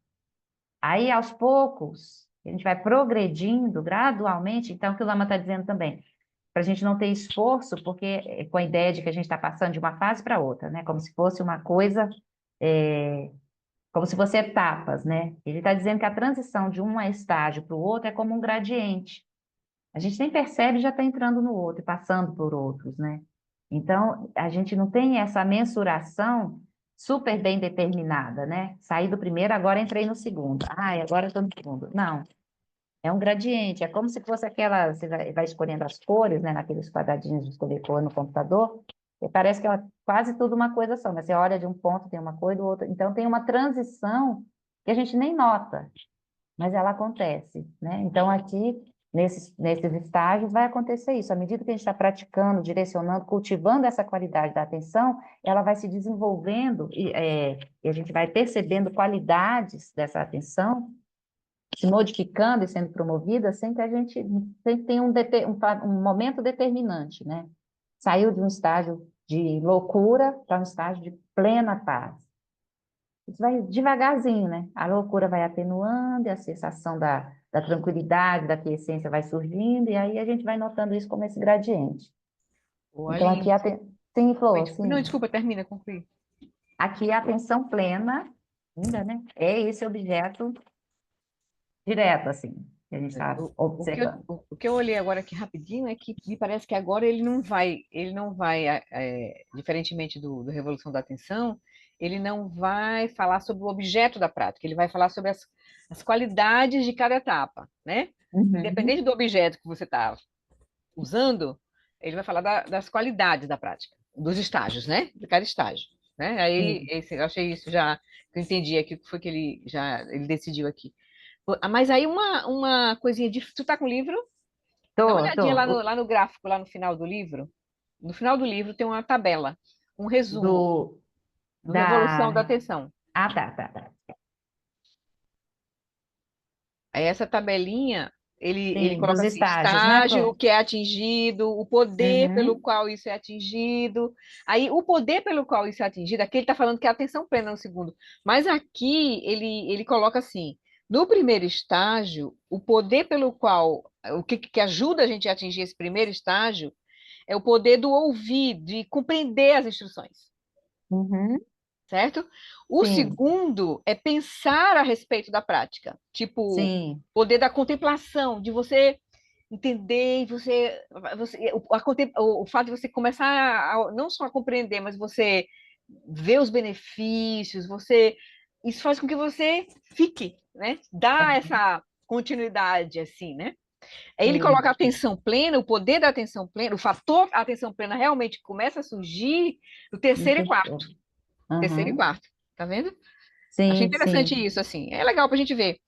Aí, aos poucos, a gente vai progredindo gradualmente. Então, o que o Lama está dizendo também, para a gente não ter esforço, porque com a ideia de que a gente está passando de uma fase para outra, né? Como se fosse uma coisa, como se fosse etapas, né? Ele está dizendo que a transição de um estágio para o outro é como um gradiente. A gente nem percebe e já está entrando no outro e passando por outros, né? Então, a gente não tem essa mensuração super bem determinada, né? Saí do primeiro, agora entrei no segundo. Ah, agora estou no segundo. Não, é um gradiente, é como se fosse aquela, você vai escolhendo as cores, né, naqueles quadradinhos de escolher cor no computador, E parece que é quase tudo uma coisa só, mas você olha de um ponto, tem uma coisa, do outro. Então, tem uma transição que a gente nem nota, mas ela acontece, né? Então, aqui, nesses estágios, vai acontecer isso. À medida que a gente está praticando, direcionando, cultivando essa qualidade da atenção, ela vai se desenvolvendo e a gente vai percebendo qualidades dessa atenção se modificando e sendo promovida sem que a gente sem que tenha um momento determinante, né? Saiu de um estágio de loucura para um estágio de plena paz. Isso vai devagarzinho, né? A loucura vai atenuando e a sensação da tranquilidade, da quiescência vai surgindo, e aí a gente vai notando isso como esse gradiente. Ou Então, ali. aqui sim, Flor, Não, sim. desculpa, termina, conclui. Aqui a atenção plena, ainda, né? É esse objeto direto, assim, que a gente está observando. O que eu olhei agora aqui rapidinho é que me parece que agora ele não vai, diferentemente do Revolução da Atenção, ele não vai falar sobre o objeto da prática, ele vai falar sobre as qualidades de cada etapa, né? Uhum. Independente do objeto que você está usando, ele vai falar das qualidades da prática, dos estágios, né? De cada estágio, né? Aí Sim. eu achei isso já, que eu entendi aqui o que foi que ele decidiu aqui. Mas aí uma coisinha de. Tu tá com o livro? Dá uma olhadinha Tô. lá no gráfico, lá no final do livro. No final do livro tem uma tabela, um resumo Do, do Revolução da da... Atenção. Ah, tá. Aí essa tabelinha, ele Sim, dos coloca assim, estágios, né, estágio, o Flor? que é atingido, o poder pelo Uhum. qual isso é atingido. Aí, o poder pelo qual isso é atingido, aqui ele está falando que é atenção plena no segundo. Mas aqui ele coloca assim, no primeiro estágio, o poder pelo qual, o que ajuda a gente a atingir esse primeiro estágio, é o poder do ouvir, de compreender as instruções. Uhum. Certo? O Sim, segundo é pensar a respeito da prática, tipo, sim. poder da contemplação, de você entender, o fato de você começar não só a compreender, mas você ver os benefícios, isso faz com que você fique, né? Dá essa continuidade, assim, né? Aí ele coloca a Sim. atenção plena, o poder da atenção plena, o fator atenção plena realmente começa a surgir no No terceiro e quarto. terceiro. Terceiro e Uhum. quarto. Tá vendo? Achei Sim, interessante sim. isso, assim. É legal pra gente ver.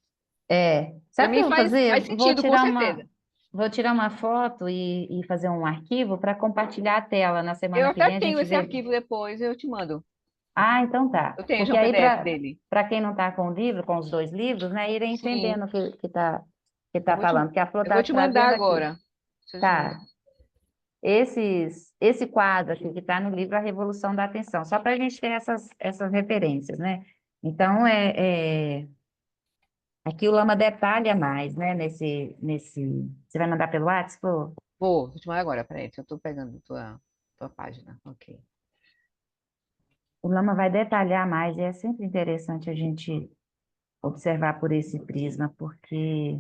Para Sabe o que mim eu vou fazer? faz sentido, com certeza. Vou tirar uma foto e fazer um arquivo para compartilhar a tela. Na Eu semana que até vem a tenho gente esse vê. arquivo depois, eu te mando. Ah, então tá. Eu tenho já Porque um aí, PDF para dele. quem não está com o livro, com os dois livros, né, irem Sim. entendendo o que Eu tá vou te, falando. Que a Flor eu vou está te mandar trazendo aqui. agora. Deixa eu te mandar. Tá. Esse quadro aqui que está no livro A Revolução da Atenção, só para a gente ter essas referências, né? Então, aqui o Lama detalha mais, né? Você vai mandar pelo WhatsApp, Flor? Vou te mandar agora, peraí, eu tô pegando tua página. Ok. O Lama vai detalhar mais, e é sempre interessante a gente observar por esse prisma, porque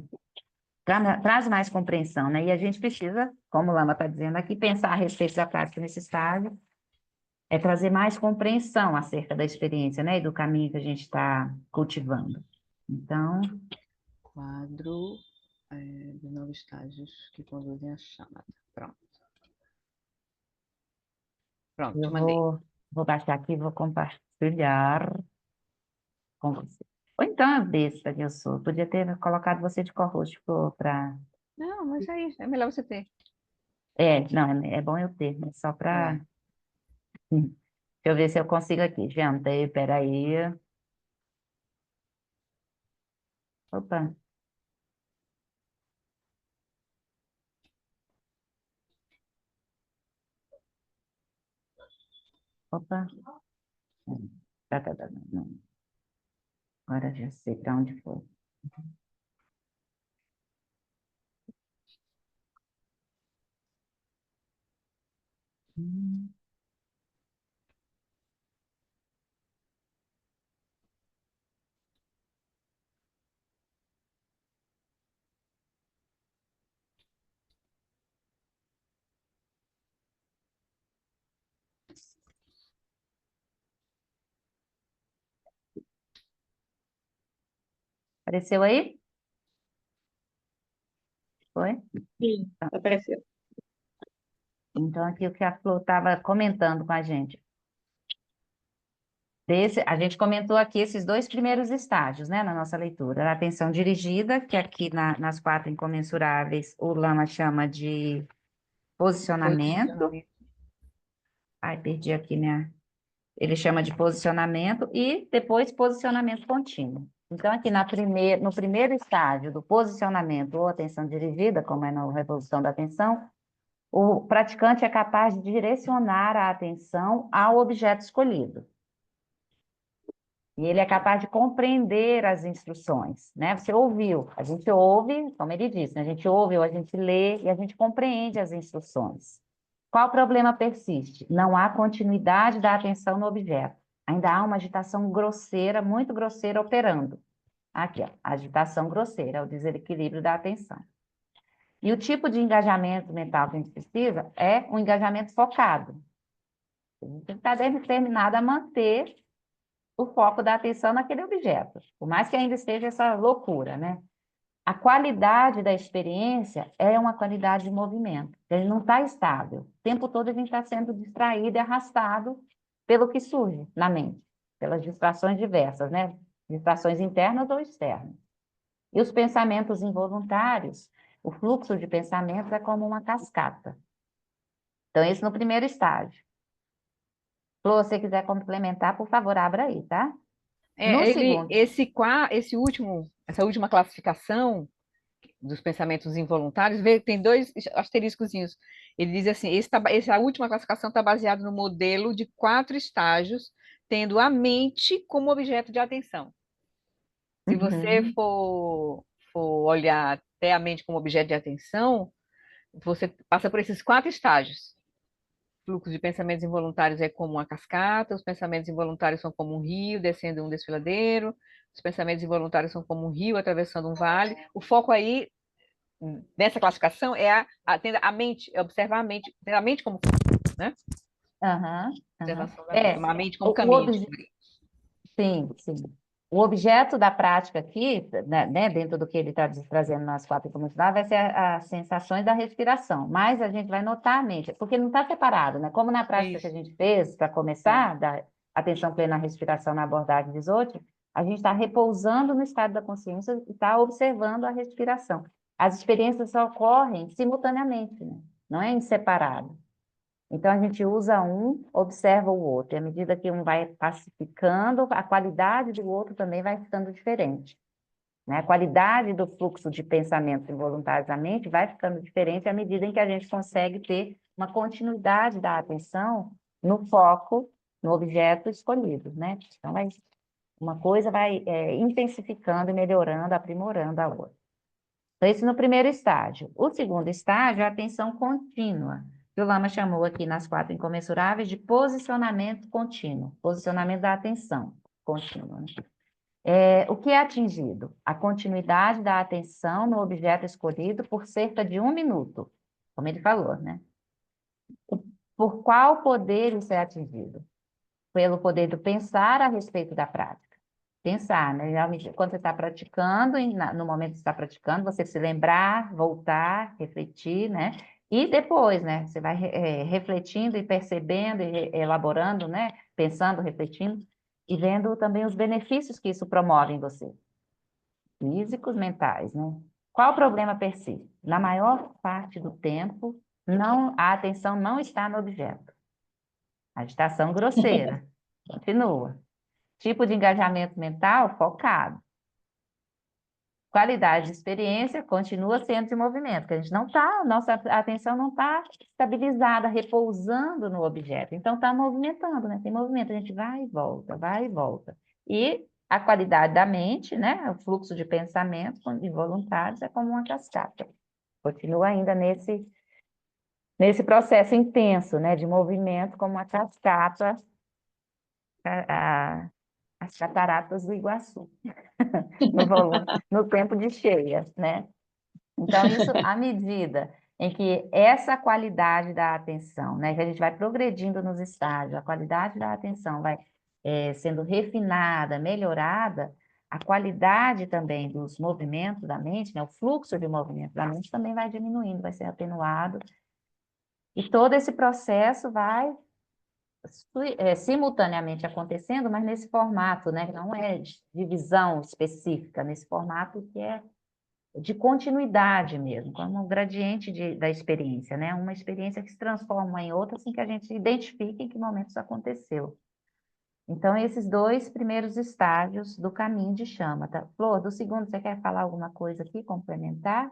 traz mais compreensão, né? E a gente precisa, como o Lama está dizendo aqui, pensar a respeito da prática nesse estágio, é trazer mais compreensão acerca da experiência, né? E do caminho que a gente está cultivando. Então, Quadro de 9 estágios que conduzem à chamada. Pronto. Pronto, te eu mandei. vou baixar aqui e vou compartilhar com você. Ou então a besta que eu sou. Podia ter colocado você de co-host para. Não, mas é isso. É melhor você ter. Não, é bom eu ter, mas só para. É. Deixa eu ver se eu consigo aqui. Jantei, peraí. Opa, opa. Não. Agora já sei para onde foi. Hum, Apareceu aí? Foi? Sim, Tá. apareceu. Então, aqui o que a Flor estava comentando com a gente. A gente comentou aqui esses dois primeiros estágios, né, na nossa leitura. A atenção dirigida, que aqui nas 4 incomensuráveis, o Lama chama de posicionamento. Posicionamento. Ai, perdi aqui minha... Ele chama de posicionamento e depois posicionamento contínuo. Então, aqui no primeiro estágio do posicionamento ou atenção dirigida, como é na Revolução da Atenção, o praticante é capaz de direcionar a atenção ao objeto escolhido. E ele é capaz de compreender as instruções, né? Você ouviu, a gente ouve, como ele disse, né? A gente ouve ou a gente lê e a gente compreende as instruções. Qual problema persiste? Não há continuidade da atenção no objeto. Ainda há uma agitação grosseira, muito grosseira, operando. Aqui, ó, agitação grosseira, é o desequilíbrio da atenção. E o tipo de engajamento mental que a gente precisa é um engajamento focado. A gente tem que estar determinado a manter o foco da atenção naquele objeto, por mais que ainda esteja essa loucura, né? A qualidade da experiência é uma qualidade de movimento, ele não está estável. O tempo todo a gente está sendo distraído e arrastado pelo que surge na mente, pelas distrações diversas, né? Distrações internas ou externas. E os pensamentos involuntários, o fluxo de pensamentos é como uma cascata. Então, esse no primeiro estágio. Flor, se você quiser complementar, por favor, abra aí, tá? No segundo. Essa última classificação dos pensamentos involuntários, tem dois asteriscozinhos. Ele diz assim, essa última classificação está baseada no modelo de 4 estágios, tendo a mente como objeto de atenção. Se você Uhum. for olhar até a mente como objeto de atenção, você passa por esses 4 estágios. O fluxo de pensamentos involuntários é como uma cascata, os pensamentos involuntários são como um rio descendo um desfiladeiro, os pensamentos involuntários são como um rio atravessando um vale. O foco aí, nessa classificação, é a mente, é observar a mente, ter a mente como foco, né? Aham, aham. Observação da mente, a mente como O caminho. sim, sim. O objeto da prática aqui, né, dentro do que ele está trazendo nas 4 comunidades, vai ser as sensações da respiração, mas a gente vai notar a mente, porque não está separado, né? Como na prática que a Isso. gente fez, para É. começar, da atenção plena à respiração na abordagem de Isotti, a gente está repousando no estado da consciência e está observando a respiração. As experiências só ocorrem simultaneamente, né? Não é em separado. Então, a gente usa um, observa o outro. E à medida que um vai pacificando, a qualidade do outro também vai ficando diferente, né? A qualidade do fluxo de pensamentos involuntários da mente vai ficando diferente à medida em que a gente consegue ter uma continuidade da atenção no foco, no objeto escolhido, né? Então, uma coisa vai intensificando e melhorando, aprimorando a outra. Então, isso no primeiro estágio. O segundo estágio é a atenção contínua, que o Lama chamou aqui nas 4 incomensuráveis de posicionamento contínuo, posicionamento da atenção contínua, né? O que é atingido? A continuidade da atenção no objeto escolhido por cerca de 1 minuto, como ele falou, né? Por qual poder isso é atingido? Pelo poder do pensar a respeito da prática. Pensar, né? Quando você está praticando, no momento que você está praticando, você se lembrar, voltar, refletir, né? E depois, né? Você vai refletindo e percebendo e elaborando, né? Pensando, refletindo e vendo também os benefícios que isso promove em você, físicos, mentais, né? Qual problema persiste? Na maior parte do tempo, a atenção não está no objeto. Agitação grosseira. Continua. Tipo de engajamento mental focado. Qualidade de experiência continua sendo de movimento, porque a gente não está, nossa atenção não está estabilizada, repousando no objeto. Então está movimentando, né? Tem movimento, a gente vai e volta, vai e volta. E a qualidade da mente, né? O fluxo de pensamentos involuntários é como uma cascata. Continua ainda nesse processo intenso, né? De movimento, como uma cascata, as cataratas do Iguaçu, no volume, no tempo de cheias, né? Então, isso, à medida em que essa qualidade da atenção, né, que a gente vai progredindo nos estágios, a qualidade da atenção vai sendo refinada, melhorada, a qualidade também dos movimentos da mente, né, o fluxo de movimento da mente também vai diminuindo, vai ser atenuado, E todo esse processo vai simultaneamente acontecendo, mas nesse formato, né? Não é de divisão específica, nesse formato que é de continuidade mesmo, como um gradiente da experiência, né? Uma experiência que se transforma em outra, assim que a gente identifique em que momento isso aconteceu. Então, esses dois primeiros estágios do caminho de chama, tá? Flor, do segundo, você quer falar alguma coisa aqui, complementar?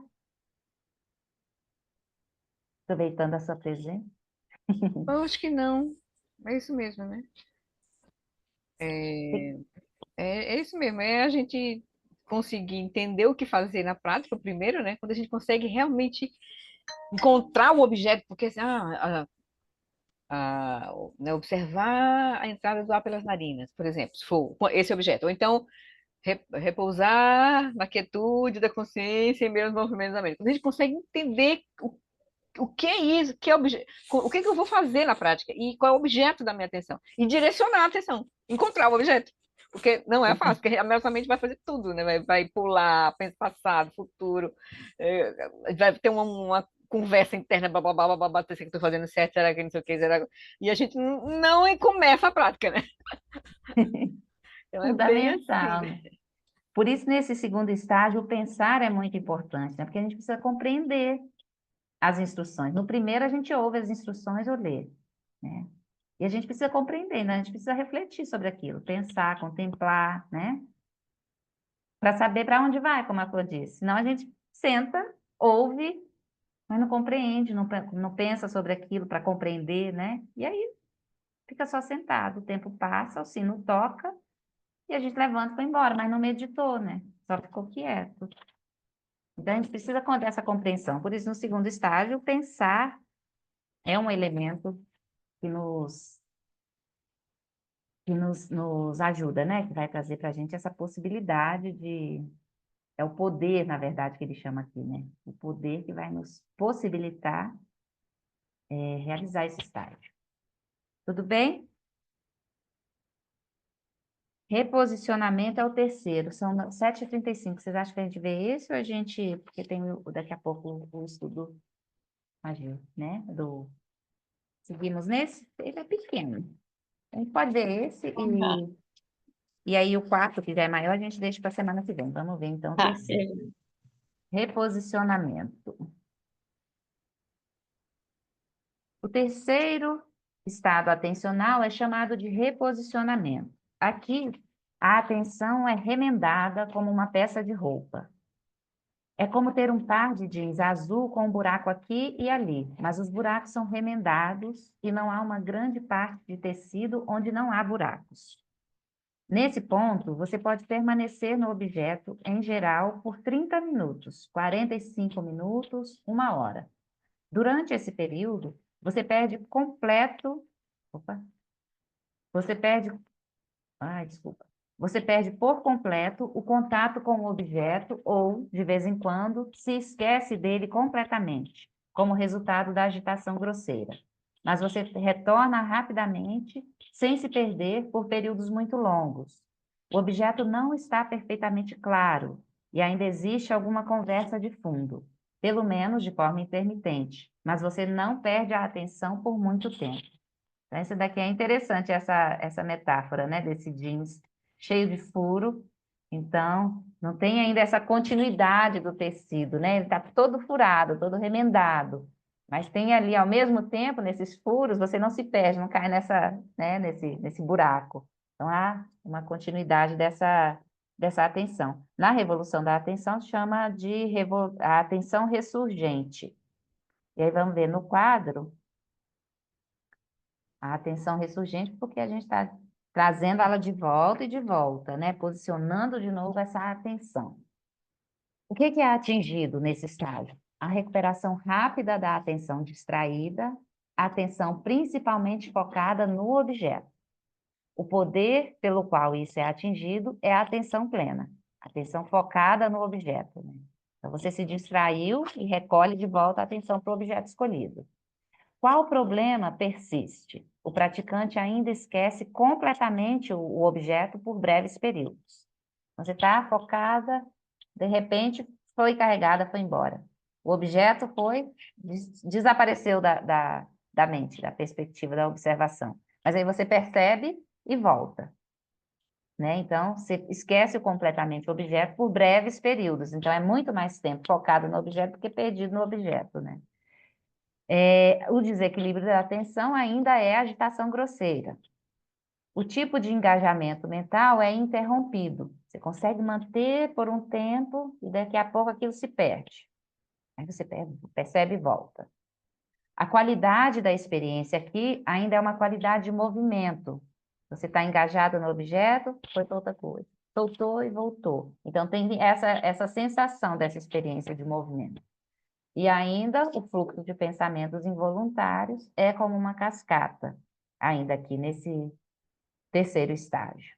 Aproveitando a sua presença. Eu acho que não. É isso mesmo, né? É isso mesmo, é a gente conseguir entender o que fazer na prática, primeiro, né? Quando a gente consegue realmente encontrar o objeto, porque assim, né, observar a entrada do ar pelas narinas, por exemplo, se for esse objeto, ou então repousar na quietude da consciência em meus movimentos da mente. Quando a gente consegue entender o que é isso, o que é que eu vou fazer na prática e qual é o objeto da minha atenção e direcionar a atenção, encontrar o objeto. Porque não é fácil, porque a nossa mente vai fazer tudo, né? Vai pular, pensa passado, futuro, vai ter uma conversa interna, blá, blá, blá, blá, blá, será que estou fazendo certo, será que não sei o que, será e a gente não começa a prática, né? Então é bem assim, Fundamental, né? né? Por isso, nesse segundo estágio, o pensar é muito importante, né? Porque a gente precisa compreender as instruções. No primeiro, a gente ouve as instruções ou lê, né? E a gente precisa compreender, né? A gente precisa refletir sobre aquilo, pensar, contemplar, né? Para saber para onde vai, como a Flor disse. Senão a gente senta, ouve, mas não compreende, não pensa sobre aquilo para compreender, né? E aí fica só sentado, o tempo passa, o sino toca e a gente levanta e foi embora, mas não meditou, né? Só ficou quieto. Então a gente precisa dessa compreensão. Por isso, no segundo estágio, pensar é um elemento que nos ajuda, né? Que vai trazer para a gente essa possibilidade de. É o poder, na verdade, que ele chama aqui, né? O poder que vai nos possibilitar realizar esse estágio. Tudo bem? Reposicionamento é o terceiro, são 7h35. Vocês acham que a gente vê esse ou a gente. Porque tem daqui a pouco o estudo agil, né? Seguimos nesse? Ele é pequeno. A gente pode ver esse e aí o quarto, que já é maior, a gente deixa para a semana que vem. Vamos ver então o Tá. terceiro. Reposicionamento. O terceiro estado atencional é chamado de reposicionamento. Aqui, a atenção é remendada como uma peça de roupa. É como ter um par de jeans azul com um buraco aqui e ali, mas os buracos são remendados e não há uma grande parte de tecido onde não há buracos. Nesse ponto, você pode permanecer no objeto, em geral, por 30 minutos, 45 minutos, 1 hora. Durante esse período, você perde completo. Opa! Você perde. Ai, desculpa. Você perde por completo o contato com o objeto ou, de vez em quando, se esquece dele completamente, como resultado da agitação grosseira. Mas você retorna rapidamente, sem se perder por períodos muito longos. O objeto não está perfeitamente claro e ainda existe alguma conversa de fundo, pelo menos de forma intermitente, mas você não perde a atenção por muito tempo. Então, essa daqui é interessante, essa metáfora, né, desse jeans cheio de furo. Então, não tem ainda essa continuidade do tecido, né? Ele está todo furado, todo remendado. Mas tem ali, ao mesmo tempo, nesses furos, você não se perde, não cai né, nesse buraco. Então, há uma continuidade dessa atenção. Na revolução da atenção, chama de a atenção ressurgente. E aí, vamos ver no quadro a atenção ressurgente, porque a gente está trazendo ela de volta, né? Posicionando de novo essa atenção. O que é atingido nesse estágio? A recuperação rápida da atenção distraída, a atenção principalmente focada no objeto. O poder pelo qual isso é atingido é a atenção plena, atenção focada no objeto, né? Então, você se distraiu e recolhe de volta a atenção para o objeto escolhido. Qual problema persiste? O praticante ainda esquece completamente o objeto por breves períodos. Você está focada, de repente foi carregada, foi embora. O objeto desapareceu da mente, da perspectiva da observação. Mas aí você percebe e volta, né? Então, você esquece completamente o objeto por breves períodos. Então, é muito mais tempo focado no objeto do que perdido no objeto, né? O desequilíbrio da atenção ainda é agitação grosseira. O tipo de engajamento mental é interrompido. Você consegue manter por um tempo e daqui a pouco aquilo se perde. Aí você percebe e volta. A qualidade da experiência aqui ainda é uma qualidade de movimento. Você está engajado no objeto, foi para outra coisa. Soltou e voltou. Então, tem essa sensação dessa experiência de movimento. E ainda o fluxo de pensamentos involuntários é como uma cascata, ainda aqui nesse terceiro estágio.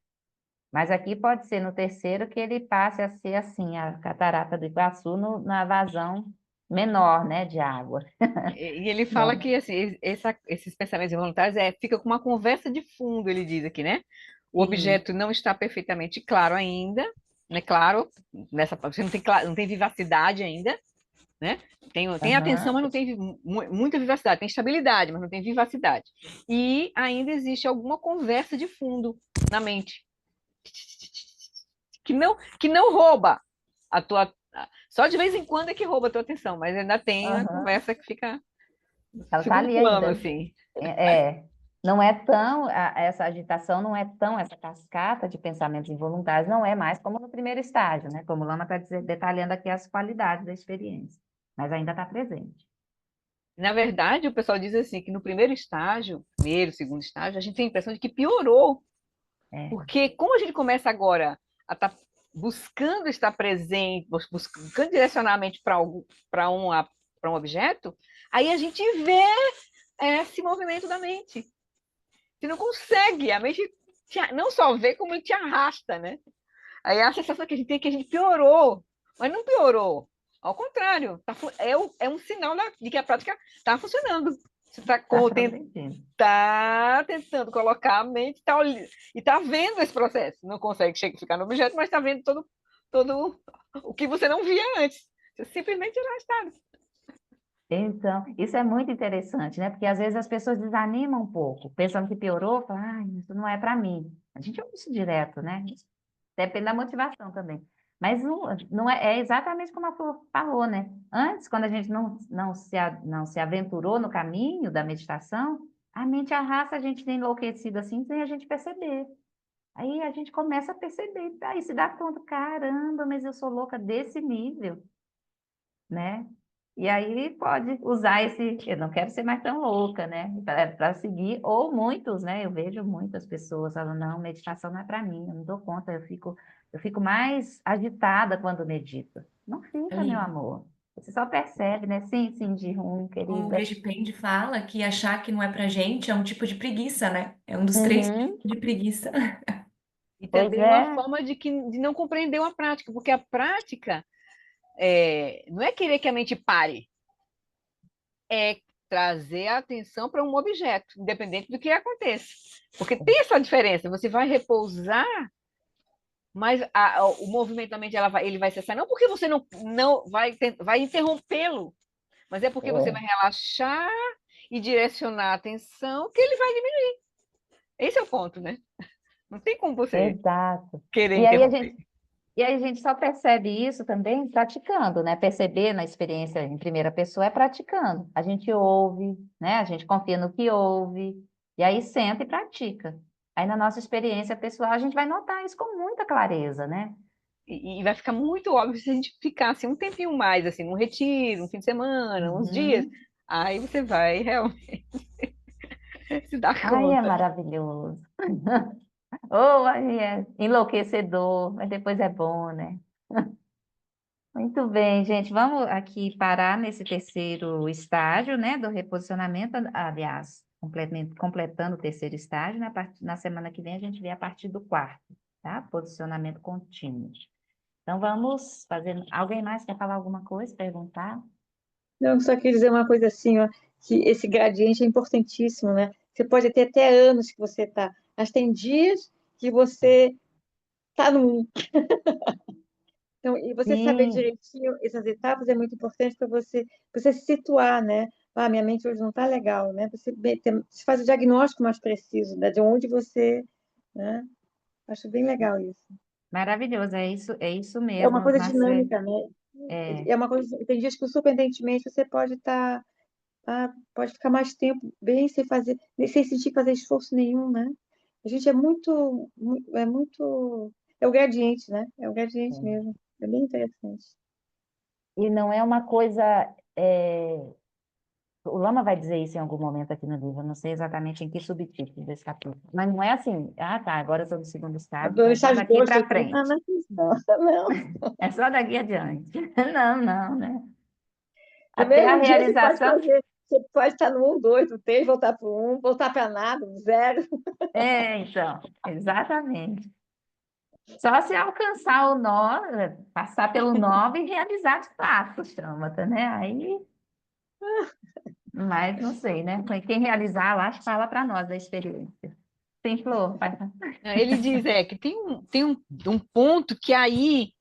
Mas aqui pode ser no terceiro que ele passe a ser assim, a catarata do Iguaçu na vazão menor, né, de água. E ele fala que assim, esses pensamentos involuntários fica com uma conversa de fundo, ele diz aqui, né? O objeto não está perfeitamente claro ainda, né? Claro, você não tem vivacidade ainda, né? Tem atenção, mas não tem muita vivacidade. Tem estabilidade, mas não tem vivacidade. E ainda existe alguma conversa de fundo na mente que não rouba a tua. Só de vez em quando é que rouba a tua atenção, mas ainda tem a conversa que fica Ela está segundo ali plano, ainda. assim. Não é tão, essa agitação não é tão, essa cascata de pensamentos involuntários não é mais como no primeiro estágio, né? Como o Lama está detalhando aqui as qualidades da experiência, mas ainda está presente. Na verdade, o pessoal diz assim que no primeiro estágio, primeiro, segundo estágio, a gente tem a impressão de que piorou, porque como a gente começa agora a estar buscando estar presente, buscando direcionamento para um objeto, aí a gente vê esse movimento da mente. Você não consegue, a mente não só vê, como ele te arrasta, né? Aí a sensação que a gente tem é que a gente piorou, mas não piorou. Ao contrário, é um sinal de que a prática está funcionando. Você está tentando colocar a mente e está vendo esse processo. Não consegue ficar no objeto, mas está vendo todo o que você não via antes. Você simplesmente era arrastado. Então, isso é muito interessante, né? Porque às vezes as pessoas desanimam um pouco, pensando que piorou, falam, isso não é para mim. A gente ouve isso direto, né? Depende da motivação também. Mas não é exatamente como a Flor falou, né? Antes, quando a gente não se aventurou no caminho da meditação, a mente arrasta a gente enlouquecido assim, sem a gente perceber. Aí a gente começa a perceber, aí se dá conta, caramba, mas eu sou louca desse nível, né? E aí pode usar eu não quero ser mais tão louca, né? Para seguir, ou muitos, né? Eu vejo muitas pessoas falando, não, meditação não é para mim, eu não dou conta, eu fico mais agitada quando medito. Não fica, meu amor. Você só percebe, né? Sim, sim, de ruim, O querida. Vejpende fala que achar que não é pra gente é um tipo de preguiça, né? É um dos três tipos de preguiça. E Pois também uma é, forma de não compreender uma prática, porque a prática não é querer que a mente pare, é trazer a atenção para um objeto, independente do que aconteça. Porque tem essa diferença, você vai repousar, mas o movimento da mente ele vai cessar, não porque você não vai interrompê-lo, mas é porque você vai relaxar e direcionar a atenção que ele vai diminuir. Esse é o ponto, né? Não tem como você exato. querer E aí interromper. a gente só percebe isso também praticando, né? Perceber na experiência em primeira pessoa é praticando. A gente ouve, né? A gente confia no que ouve, e aí senta e pratica. Aí na nossa experiência pessoal a gente vai notar isso com muita clareza, né? E vai ficar muito óbvio se a gente ficar assim, um tempinho mais, assim, num retiro, um fim de semana, uns dias. Uhum. Aí você vai realmente se dar Ai, é conta. maravilhoso. Ou aí é enlouquecedor, mas depois é bom, né? Muito bem, gente. Vamos aqui parar nesse terceiro estágio, né, do reposicionamento. Aliás, completando o terceiro estágio, na semana que vem a gente vê a partir do quarto, tá? Posicionamento contínuo. Então, vamos fazer. Alguém mais quer falar alguma coisa, perguntar? Não, só queria dizer uma coisa assim, ó, que esse gradiente é importantíssimo, né? Você pode ter até anos que você está, mas tem dias que você está no Então, e você saber Sim, direitinho essas etapas é muito importante para você se situar, né? Ah, minha mente hoje não está legal, né? Você faz o diagnóstico mais preciso, né? De onde você, né? Acho bem legal isso. maravilhoso, é isso É uma mesmo, coisa Marcelo. dinâmica, né? É, É uma coisa, tem dias que o surpreendentemente você pode estar, pode ficar mais tempo bem sem fazer, sem sentir fazer esforço nenhum, né? A gente é o gradiente, né? É o gradiente é. mesmo. É bem interessante. E não é uma coisa. é, O Lama vai dizer isso em algum momento aqui no livro, eu não sei exatamente em que subtítulo desse capítulo. Mas não é assim, tá, agora eu estou no segundo estágio, Do é só estágio daqui 2, para 3, frente. não é isso não. Não. É só daqui adiante. Não, não, né? No Até a mesmo dia realização. você pode estar no 1, 2, no 3, voltar para o 1, voltar para nada, no 0. Então, exatamente. Só se alcançar o nó, passar pelo nó e realizar de fato o Shamatha, né? Aí, mas não sei, né? Quem realizar, lá, fala para nós da experiência. Tem flor, pai? Ele diz que tem um ponto que aí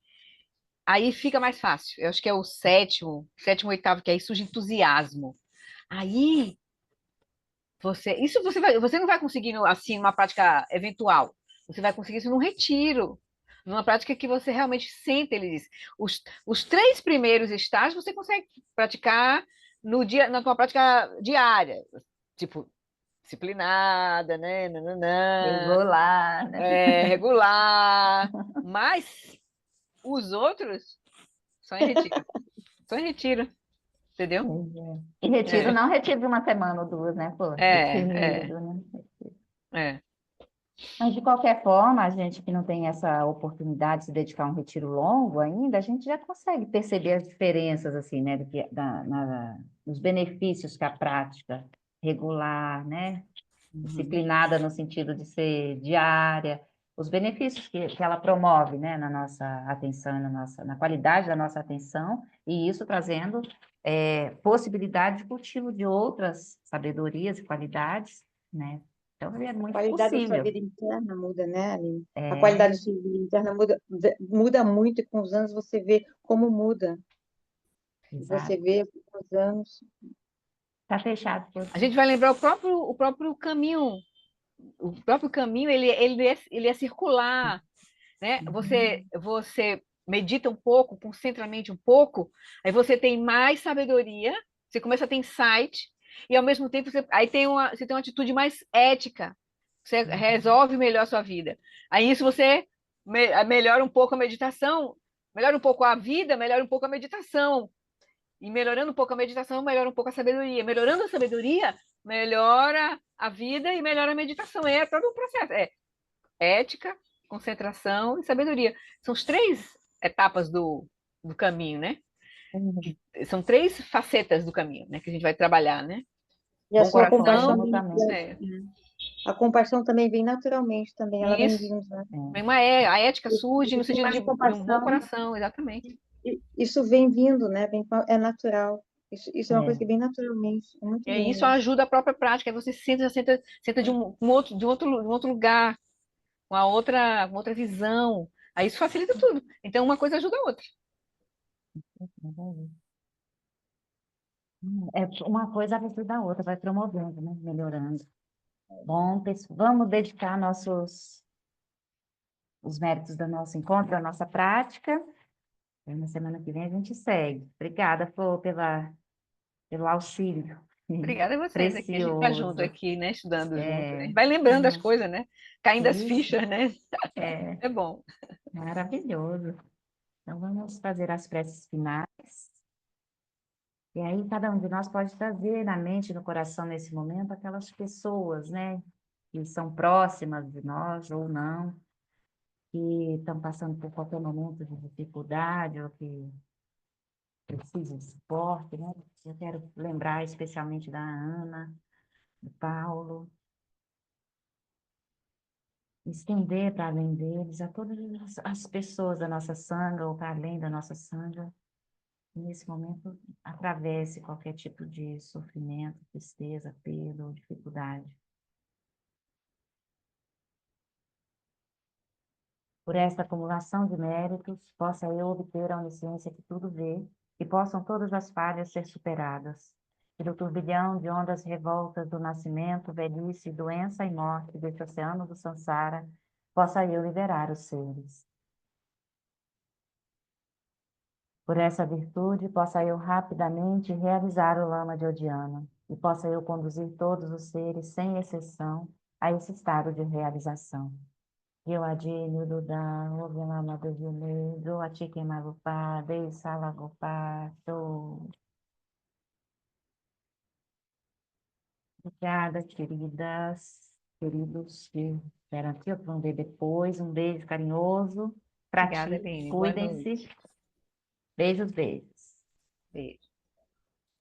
fica mais fácil. Eu acho que é o sétimo, oitavo, que aí surge entusiasmo. Aí isso você não vai conseguir assim numa prática eventual. Você vai conseguir isso num retiro, numa prática que você realmente sente, ele diz. Os três primeiros estágios você consegue praticar no dia, na tua prática diária, tipo disciplinada, né, nananã, Regular, né? regular, mas os outros só em retiro, só em retiro, entendeu? Pois é. E retiro, É, não retiro de uma semana ou duas, né? Pô, é, definido, né? é. Mas, de qualquer forma, a gente que não tem essa oportunidade de se dedicar a um retiro longo ainda, a gente já consegue perceber as diferenças, assim, né? Dos benefícios que a prática regular, né? Uhum. Disciplinada no sentido de ser diária, os benefícios que ela promove, né? Na nossa atenção, na qualidade da nossa atenção, e isso trazendo possibilidade de cultivo de outras sabedorias e qualidades, né? Então, é A muito qualidade da sua possível. vida interna muda, né, Aline? A É, qualidade da sua vida interna muda muito e com os anos você vê como muda. Você exato. vê com os anos. Tá fechado por A aqui. gente vai lembrar o próprio caminho. O próprio caminho, ele é circular, né? Você medita um pouco, concentra a mente um pouco, aí você tem mais sabedoria, você começa a ter insight, e ao mesmo tempo você tem uma atitude mais ética, você resolve melhor a sua vida. Aí isso você melhora um pouco a meditação, melhora um pouco a vida, melhora um pouco a meditação. E melhorando um pouco a meditação, melhora um pouco a sabedoria. Melhorando a sabedoria, melhora a vida e melhora a meditação. É todo um processo. É ética, concentração e sabedoria. São as três etapas do caminho, né? Uhum. São três facetas do caminho, né? Que a gente vai trabalhar, né? E a Bom sua coração, compaixão, Simultaneamente. é, a compaixão também vem naturalmente também, ela vem isso. vindo, né? A ética surge no Você sentido faz de um bom compaixão, coração, exatamente. isso vem vindo, né? É natural. Isso é uma coisa É, que vem naturalmente. É muito E aí isso lindo isso. ajuda a própria prática. Aí você senta de um outro lugar, uma outra visão. Aí isso facilita tudo. Então, uma coisa ajuda a outra. uma coisa vai ajudar a outra, vai promovendo, né? Melhorando. Bom, vamos dedicar os méritos do nosso encontro, da nossa prática. E na semana que vem a gente segue. Obrigada, Flor, pelo auxílio. Obrigada a vocês aqui. A gente está junto Precioso. aqui, né? Estudando junto, né? É, Vai lembrando as coisas, né? Caindo as isso fichas, né? é É bom. maravilhoso. Então, vamos fazer as preces finais. E aí, cada um de nós pode trazer na mente, no coração, nesse momento, aquelas pessoas, né, que são próximas de nós ou não, que estão passando por qualquer momento de dificuldade ou que precisam de suporte, né? Eu quero lembrar especialmente da Ana, do Paulo, estender para além deles a todas as pessoas da nossa sanga ou para além da nossa sanga, que nesse momento atravesse qualquer tipo de sofrimento, tristeza, perda ou dificuldade. Por esta acumulação de méritos, possa eu obter a onisciência que tudo vê, e possam todas as falhas ser superadas. E do turbilhão de ondas revoltas do nascimento, velhice, doença e morte deste oceano do Sansara, possa eu liberar os seres. Por essa virtude, possa eu rapidamente realizar o lama de Odiana, e possa eu conduzir todos os seres, sem exceção, a esse estado de realização. Eu adino do da, o lama do Yune, do Atike Marupa, de Salagopa, do. Obrigada, queridos que esperam aqui, eu vou ver depois. Um beijo carinhoso para Obrigada, ti. Aline. Boa noite. Cuidem-se. Beijos, beijos. Beijo.